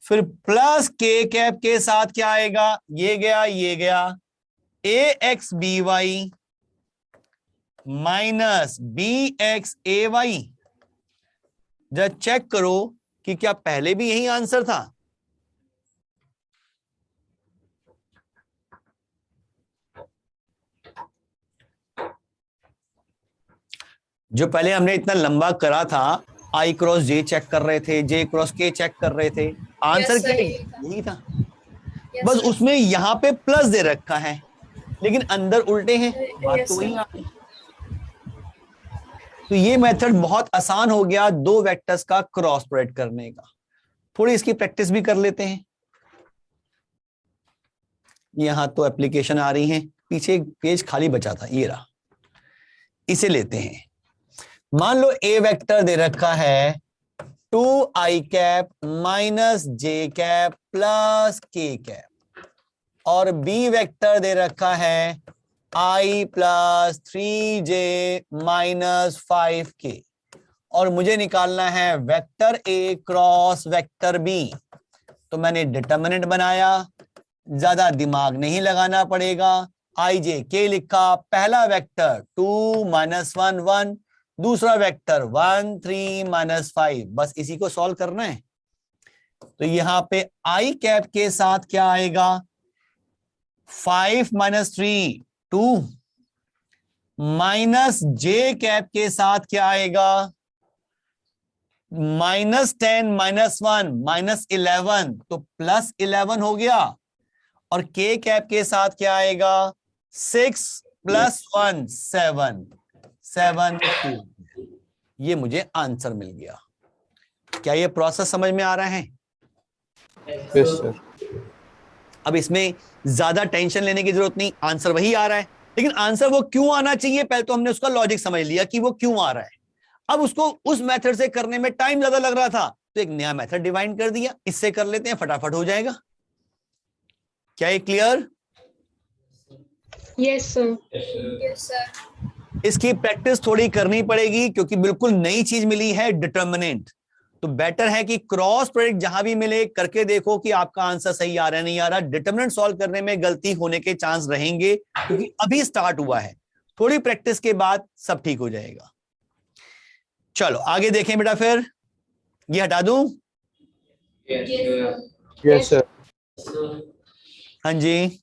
फिर प्लस के कैप के साथ क्या आएगा, ये गया, A X B Y minus B X A Y. जब चेक करो कि क्या पहले भी यही आंसर था, जो पहले हमने इतना लंबा करा था, आई क्रॉस जे चेक कर रहे थे, जे क्रॉस के चेक कर रहे थे, आंसर क्या यही था। बस उसमें यहां पे प्लस दे रखा है लेकिन अंदर उल्टे हैं, बात तो वही आ गई। तो ये मेथड बहुत आसान हो गया दो वेक्टर्स का क्रॉस प्रोडक्ट करने का। थोड़ी इसकी प्रैक्टिस भी कर लेते हैं। यहां तो एप्लीकेशन आ रही है, पीछे एक पेज खाली बचा था, ये रहा, इसे लेते हैं। मान लो ए वेक्टर दे रखा है 2i cap minus J cap plus K cap, और बी वेक्टर दे रखा है i plus 3j minus 5k, और मुझे निकालना है वेक्टर ए क्रॉस वेक्टर बी। तो मैंने डिटर्मिनेंट बनाया, ज्यादा दिमाग नहीं लगाना पड़ेगा, i j k लिखा, पहला वेक्टर 2 माइनस 1 1, दूसरा वेक्टर 1 3 माइनस 5, बस इसी को सॉल्व करना है। तो यहां पे आई कैप के साथ क्या आएगा, 5 माइनस 3 2, माइनस जे कैप के साथ क्या आएगा, माइनस 10 माइनस 1 माइनस 11, तो प्लस 11 हो गया। और के कैप के साथ क्या आएगा, 6 प्लस 1 7 7 2। ये मुझे आंसर मिल गया। क्या ये प्रोसेस समझ में आ रहा है? Yes sir. अब इसमें ज्यादा टेंशन लेने की जरूरत नहीं, आंसर वही आ रहा है, लेकिन आंसर वो क्यों आना चाहिए, पहले तो हमने उसका लॉजिक समझ लिया कि वो क्यों आ रहा है। अब उसको उस मेथड से करने में टाइम ज्यादा लग रहा था, तो एक नया मेथड डिवाइन कर दिया, इससे कर लेते हैं, फटाफट हो जाएगा। क्या ये clear? Yes, sir. Yes, sir. इसकी प्रैक्टिस थोड़ी करनी पड़ेगी क्योंकि बिल्कुल नई चीज मिली है डिटर्मिनेंट। तो बेटर है कि क्रॉस प्रोडक्ट जहां भी मिले करके देखो कि आपका आंसर सही आ रहा है नहीं आ रहा। डिटर्मिनेंट सॉल्व करने में गलती होने के चांस रहेंगे क्योंकि अभी स्टार्ट हुआ है, थोड़ी प्रैक्टिस के बाद सब ठीक हो जाएगा। चलो आगे देखें बेटा, फिर ये हटा दूं? Yes sir. हाँ जी।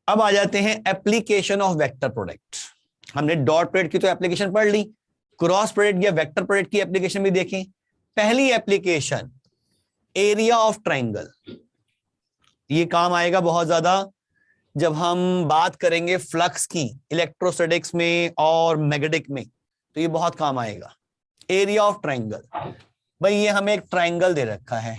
अब आ जाते हैं एप्लीकेशन ऑफ वेक्टर प्रोडक्ट। हमने डॉट प्रोडक्ट की तो एप्लीकेशन पढ़ ली, क्रॉस प्रोडक्ट या वेक्टर प्रोडक्ट की एप्लीकेशन भी देखें। पहली एप्लीकेशन एरिया ऑफ ट्रायंगल, ये काम आएगा बहुत ज्यादा जब हम बात करेंगे फ्लक्स की इलेक्ट्रोस्टैटिक्स में और मैग्नेटिक में, तो ये बहुत काम आएगा। एरिया ऑफ ट्रायंगल, भाई ये हमें एक ट्रायंगल दे रखा है,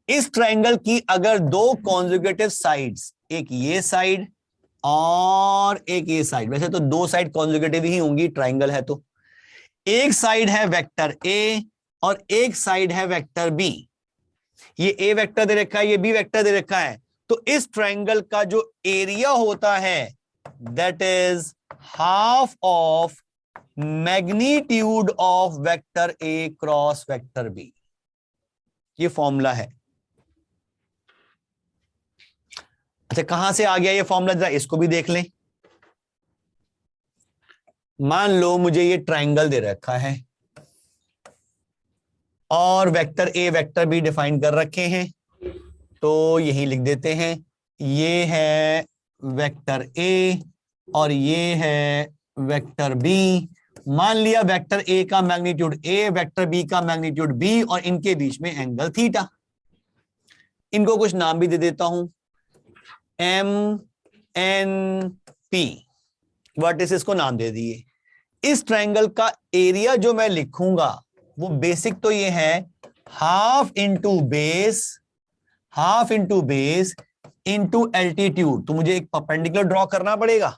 इस ट्रायंगल की अगर दो कॉन्जुगेटिव साइड्स, एक ये साइड और एक ये साइड, वैसे तो दो साइड कॉन्जुगेटिव ही होंगी, ट्रायंगल है तो, एक साइड है वेक्टर ए और एक साइड है वेक्टर बी। ये ए वेक्टर दे रखा है, ये बी वेक्टर दे रखा है, तो इस ट्रायंगल का जो एरिया होता है that is half of magnitude of vector A cross vector b. ये फॉर्मूला है। अच्छा, कहां से आ गया ये फॉर्मूला, जरा इसको भी देख लें। मान लो मुझे ये ट्राइंगल दे रखा है और वेक्टर ए वेक्टर बी डिफाइन कर रखे हैं, तो यही लिख देते हैं। ये है वेक्टर ए और ये है वेक्टर बी। मान लिया वेक्टर ए का मैग्नीट्यूड ए, वेक्टर बी का मैग्नीट्यूड बी, और इनके बीच में एंगल थीटा। इनको कुछ नाम भी दे देता हूं, एम एन पी, वर्टिसेस को नाम दे दिए। इस ट्रायंगल का एरिया जो मैं लिखूंगा वो बेसिक तो ये है half into base into altitude. तो मुझे एक परपेंडिकुलर ड्रॉ करना पड़ेगा।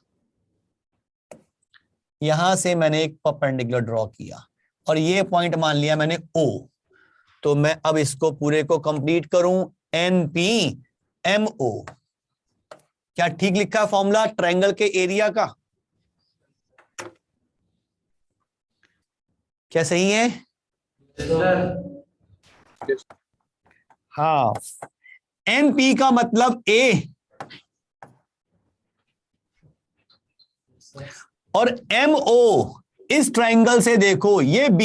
यहां से मैंने एक परपेंडिकुलर ड्रॉ किया और ये पॉइंट मान लिया मैंने O। तो मैं अब इसको पूरे को कंप्लीट करूं, NPMO। क्या ठीक लिखा है फॉर्मूला ट्रायंगल के एरिया का? क्या सही है? हाँ, NP का मतलब A और MO इस ट्रायंगल से देखो, ये B,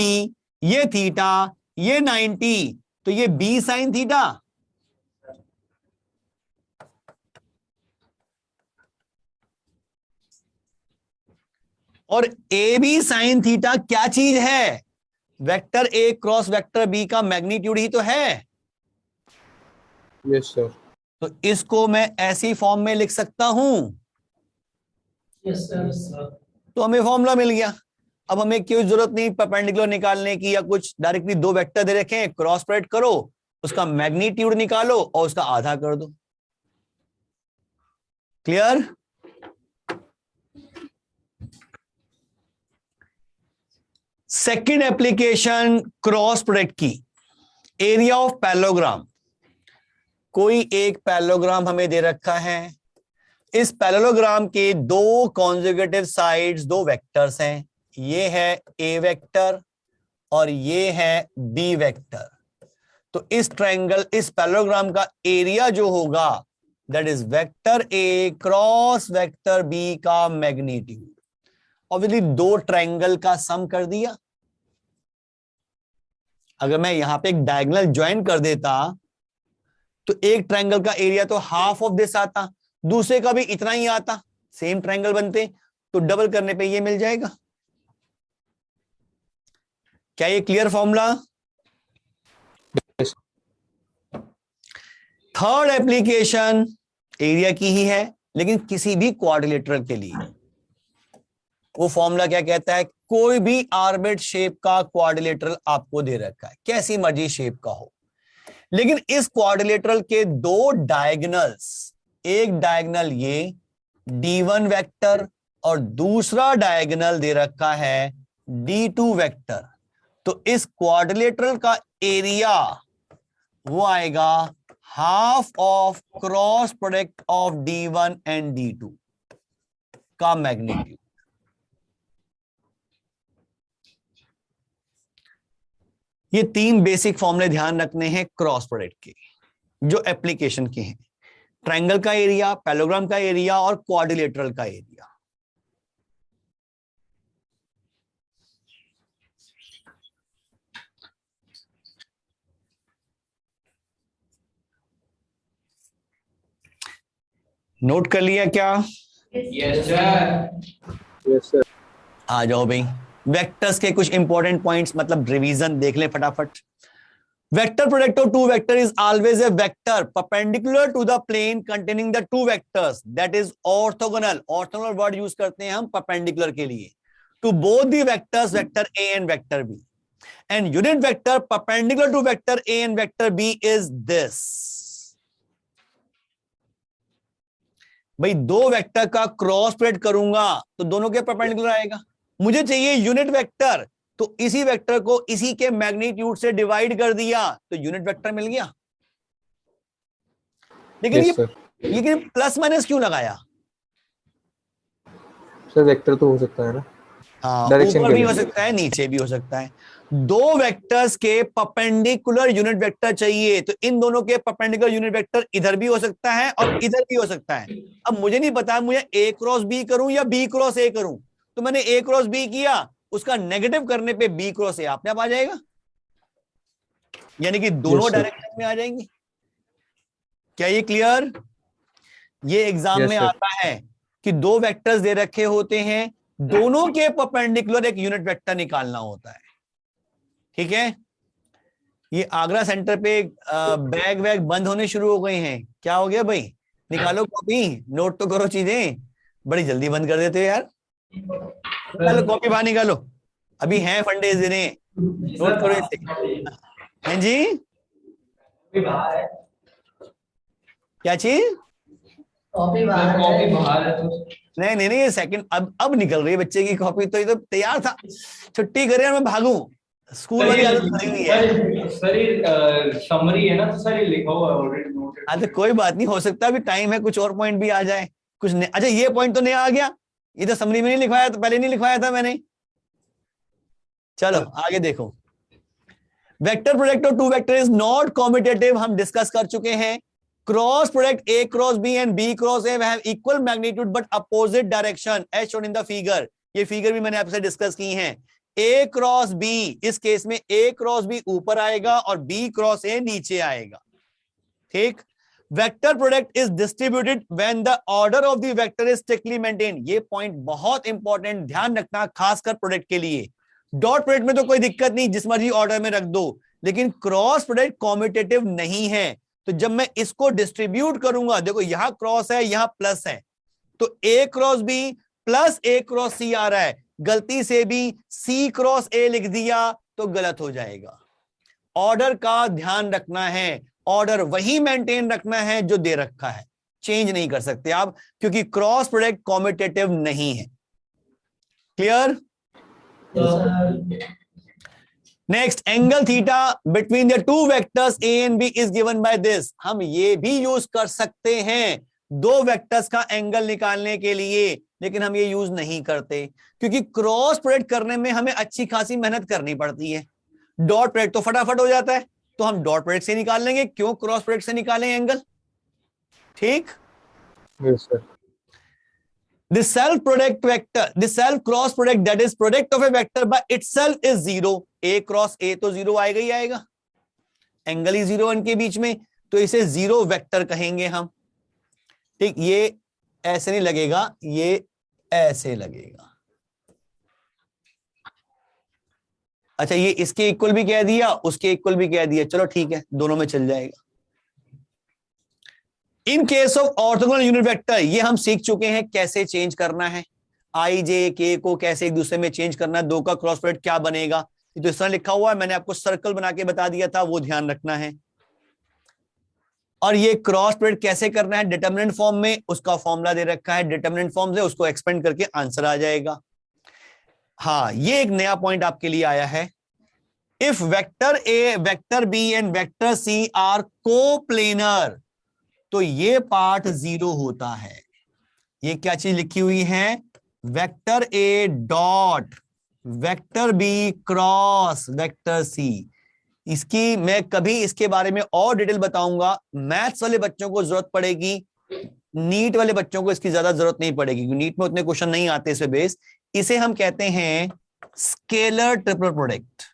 ये थीटा, ये 90, तो ये B साइन थीटा। और AB साइन थीटा क्या चीज है? Vector A cross vector B का मैग्नीट्यूड ही तो है। Yes sir. तो इसको मैं ऐसी फॉर्म में लिख सकता हूं। Yes sir. तो हमें फॉर्मूला मिल गया। अब हमें कोई जरूरत नहीं परपेंडिकुलर निकालने की या कुछ, डायरेक्टली दो वेक्टर दे रखे हैं, क्रॉस प्रोडक्ट करो, उसका मैग्नीट्यूड निकालो और उसका आधा कर दो। Clear? Second application cross product की, एरिया ऑफ पैरेललोग्राम। कोई एक पैरेललोग्राम हमें दे रखा है। इस पैरेललोग्राम के दो कॉन्जुगेटिव साइड्स, दो वेक्टर्स हैं। ये है ए वेक्टर और ये है बी वेक्टर। तो इस ट्रायंगल, इस पैरेललोग्राम का एरिया जो होगा that is vector A cross vector B का मैग्नीट्यूड। ऑब्वियसली दो ट्रायंगल का सम कर दिया। अगर मैं यहां पे एक डायगोनल ज्वाइन कर देता तो एक ट्रायंगल का एरिया तो हाफ ऑफ दिस आता, दूसरे का भी इतना ही आता, सेम ट्रायंगल बनते, तो डबल करने पे ये मिल जाएगा। क्या ये clear formula? Third application area की ही है, लेकिन किसी भी क्वाड्रिलेटरल के लिए। वो फॉर्मूला क्या कहता है? कोई भी आर्बिट शेप का क्वाड्रिलेटरल आपको दे रखा है, कैसी मर्जी शेप का हो, लेकिन इस क्वाड्रिलेटरल के दो डायगोनल्स, एक डायगोनल ये D1 वेक्टर और दूसरा डायगोनल दे रखा है D2 वेक्टर। तो इस क्वाड्रिलेटरल का एरिया वो आएगा half of cross product of D1 and D2 का मैग्नीट्यूड। ये तीन बेसिक फॉर्मूले ध्यान रखने हैं क्रॉस प्रोडक्ट के, जो एप्लीकेशन के हैं। ट्रायंगल का एरिया, पैरेललोग्राम का एरिया और क्वाड्रिलेटरल का एरिया। नोट कर लिया क्या? Yes, sir. Yes sir. आ जाओ भाई, वेक्टर्स के कुछ इंपॉर्टेंट पॉइंट्स, मतलब रिवीजन देख लें फटाफट। Vector product of two vector is always a vector perpendicular to the plane containing the two vectors that is orthogonal. Orthogonal word use करते हैं हम परपेंडिकुलर के लिए, to both the vectors vector a and vector b. And unit vector perpendicular to vector a and vector B is this. भाई दो vector का cross product करूंगा तो दोनों के परपेंडिकुलर आएगा। मुझे चाहिए यूनिट वेक्टर, तो इसी वेक्टर को इसी के मैग्नीट्यूड से डिवाइड कर दिया तो यूनिट वेक्टर मिल गया। लेकिन लेकिन प्लस माइनस क्यों लगाया? सर वेक्टर तो हो सकता है ना। हाँ, Direction ऊपर के भी लिए। हो सकता है, नीचे भी हो सकता है। दो वेक्टर्स के परपेंडिकुलर यूनिट वेक्टर चाहिए, तो इन दोनों के परपेंडिकुलर यूनिट वेक्टर इधर भी हो सकता है और इधर भी हो सकता है। अब मुझे नहीं पता मुझे ए क्रॉस बी करूं या बी क्रॉस ए करूं, तो मैंने ए क्रॉस बी किया, उसका नेगेटिव करने पे बी क्रॉस ए अपने आप आ जाएगा, यानी कि दोनों Yes, sir. डायरेक्शन में आ जाएंगे। क्या ये क्लियर? ये एग्जाम Yes, में sir. आता है कि दो वेक्टर्स दे रखे होते हैं, दोनों के परपेंडिकुलर एक यूनिट वेक्टर निकालना होता है। ठीक है, ये आगरा सेंटर पे बैग वैग बंद होने शुरू हो गए हैं। क्या हो गया भाई? निकालो कॉपी, नोट तो करो चीजें, बड़ी जल्दी बंद कर देते हो यार। निकालो कॉपी, बाहर निकालो, अभी हैं फंडे देने, नोट करो इसे। हैं जी, क्या चीज? कॉपी बाहर है। नहीं नहीं नहीं, ये सेकंड अब निकल रही है बच्चे की कॉपी, तो ये तो तैयार था छुट्टी करे और मैं भागूं, स्कूल वाली आदत पड़ी हुई है। सर ये समरी है ना, तो सर ये लिखा हुआ है ऑलरेडी नोटेड। अच्छा कोई बात नहीं, हो सकता है अभी टाइम है, कुछ और पॉइंट भी आ जाए, कुछ नहीं। अच्छा ये पॉइंट तो नया आ गया, ये तो समरी में नहीं लिखवाया, तो पहले नहीं लिखवाया था मैंने। चलो आगे देखो, vector product of two vector is not commutative, हम डिस्कस कर चुके हैं। Cross product a cross b and b cross a have equal magnitude but opposite direction as shown in the figure. ये फिगर भी मैंने आपसे डिस्कस की हैं। ए क्रॉस बी, इस केस में ए क्रॉस बी ऊपर आएगा और बी क्रॉस ए नीचे आएगा। ठीक, vector product is distributed when the order of the vector is strictly maintain. ये पॉइंट बहुत इंपॉर्टेंट, ध्यान रखना खासकर प्रोडक्ट के लिए। डॉट प्रोडक्ट में तो कोई दिक्कत नहीं, जिस मर्जी ऑर्डर में रख दो, लेकिन क्रॉस प्रोडक्ट कॉम्यूटेटिव नहीं है। तो जब मैं इसको डिस्ट्रीब्यूट करूंगा, देखो यहां क्रॉस है, यहां प्लस है, तो A cross B plus A cross सी आ रहा है, गलती से भी सी क्रॉस ए लिख दिया तो गलत हो जाएगा। ऑर्डर का ध्यान रखना है, ऑर्डर वही मेंटेन रखना है जो दे रखा है, चेंज नहीं कर सकते आप, क्योंकि क्रॉस प्रोडक्ट कॉम्यूटेटिव नहीं है। Clear? Next, angle theta between the two vectors a and b is given by this. हम ये भी यूज कर सकते हैं दो वेक्टर्स का एंगल निकालने के लिए, लेकिन हम ये यूज नहीं करते, क्योंकि क्रॉस प्रोडक्ट करने में हमें अच्छी खासी मेहनत करनी पड़ती है। डॉट प्रोडक्ट तो फटाफट हो जाता है, तो हम डॉट प्रोडक्ट से निकाल लेंगे, क्यों क्रॉस प्रोडक्ट से निकालें एंगल? ठीक, Yes, sir. the self product vector, the self cross product that is product of a vector by itself is zero। a cross a तो जीरो आएगा ही आएगा, एंगल ही जीरो इनके बीच में, तो इसे जीरो वेक्टर कहेंगे हम। ठीक, ये ऐसे नहीं लगेगा, ये ऐसे लगेगा। अच्छा ये इसके इक्वल भी कह दिया, उसके इक्वल भी कह दिया, चलो ठीक है, दोनों में चल जाएगा। In case of orthogonal unit vector, ये हम सीख चुके हैं कैसे चेंज करना है, आई जे के को कैसे एक दूसरे में चेंज करना है, दो का क्रॉस प्रोडक्ट क्या बनेगा, ये तो इस तरह लिखा हुआ है, मैंने आपको सर्कल बना के बता दिया था, वो ध्यान रखना है। और ये क्रॉस प्रोडक्ट कैसे करना है डिटरमिनेंट फॉर्म में, उसका फॉर्मूला दे रखा है, डिटरमिनेंट फॉर्म से उसको एक्सपेंड करके आंसर आ जाएगा। हाँ, ये एक नया पॉइंट आपके लिए आया है। If vector A, vector b and vector c are coplanar, तो ये पार्ट जीरो होता है। ये क्या चीज लिखी हुई है? वेक्टर ए dot vector B cross vector c. इसकी मैं कभी इसके बारे में और डिटेल बताऊंगा, मैथ्स वाले बच्चों को जरूरत पड़ेगी, नीट वाले बच्चों को इसकी ज्यादा जरूरत नहीं पड़ेगी, क्योंकि नीट में उतने क्वेश्चन नहीं आते इससे बेस। इसे हम कहते हैं स्केलर ट्रिपल प्रोडक्ट।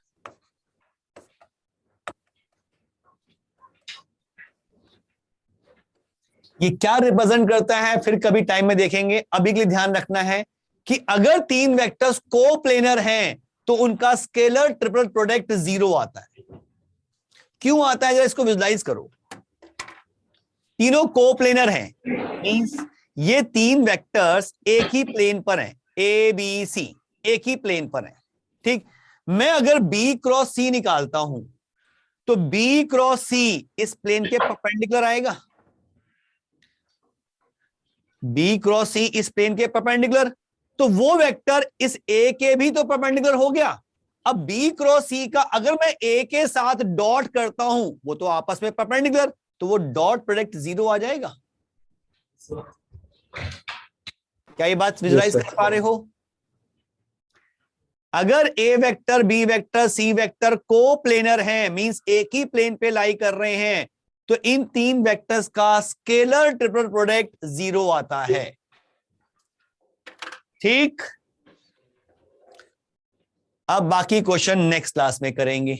ये क्या रिप्रेजेंट करता है फिर कभी टाइम में देखेंगे, अभी के लिए ध्यान रखना है कि अगर तीन वेक्टर्स कोप्लेनर हैं तो उनका स्केलर ट्रिपल प्रोडक्ट जीरो आता है। क्यों आता है, जरा इसको विजुलाइज करो। तीनों कोप्लेनर हैं, मींस ये तीन वेक्टर्स एक ही प्लेन पर हैं, ए बी सी एक ही प्लेन पर हैं। ठीक, मैं अगर बी क्रॉस सी निकालता हूं तो बी क्रॉस सी इस प्लेन के परपेंडिकुलर आएगा, बी क्रॉस सी इस प्लेन के परपेंडिकुलर, तो वो वेक्टर इस ए के भी तो परपेंडिकुलर हो गया। अब बी क्रॉस सी का अगर मैं ए के साथ डॉट करता हूं, वो तो आपस में परपेंडिकुलर, तो वो डॉट प्रोडक्ट जीरो आ जाएगा। क्या ये बात विजुलाइज कर पा रहे हो? अगर ए vector, B vector, C vector को प्लेनर है, मींस एक ही प्लेन पे लाई कर रहे हैं, तो इन तीन वेक्टर्स का स्केलर ट्रिपल प्रोडक्ट 0 आता है। ठीक, अब बाकी क्वेश्चन नेक्स्ट क्लास में करेंगे।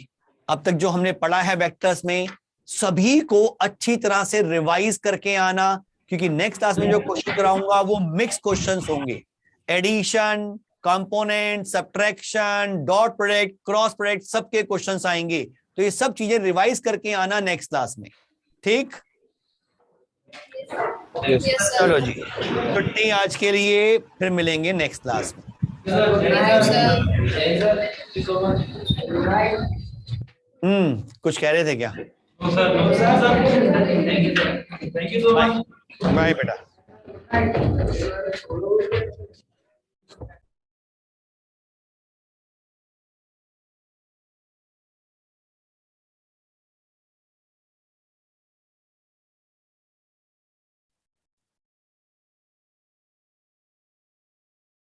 अब तक जो हमने पढ़ा है वेक्टर्स में, सभी को अच्छी तरह से रिवाइज करके आना, क्योंकि नेक्स्ट क्लास में जो क्वेश्चन कराऊंगा वो मिक्स क्वेश्चंस होंगे। Addition, component, subtraction, dot product, cross product, सबके क्वेश्चंस आएंगे, तो ये सब चीजें रिवाइज करके आना नेक्स्ट क्लास में। ठीक, चलो जी, छुट्टी आज के लिए, फिर मिलेंगे नेक्स्ट क्लास में। कुछ कह रहे थे क्या? Thank you so much. Bye बेटा।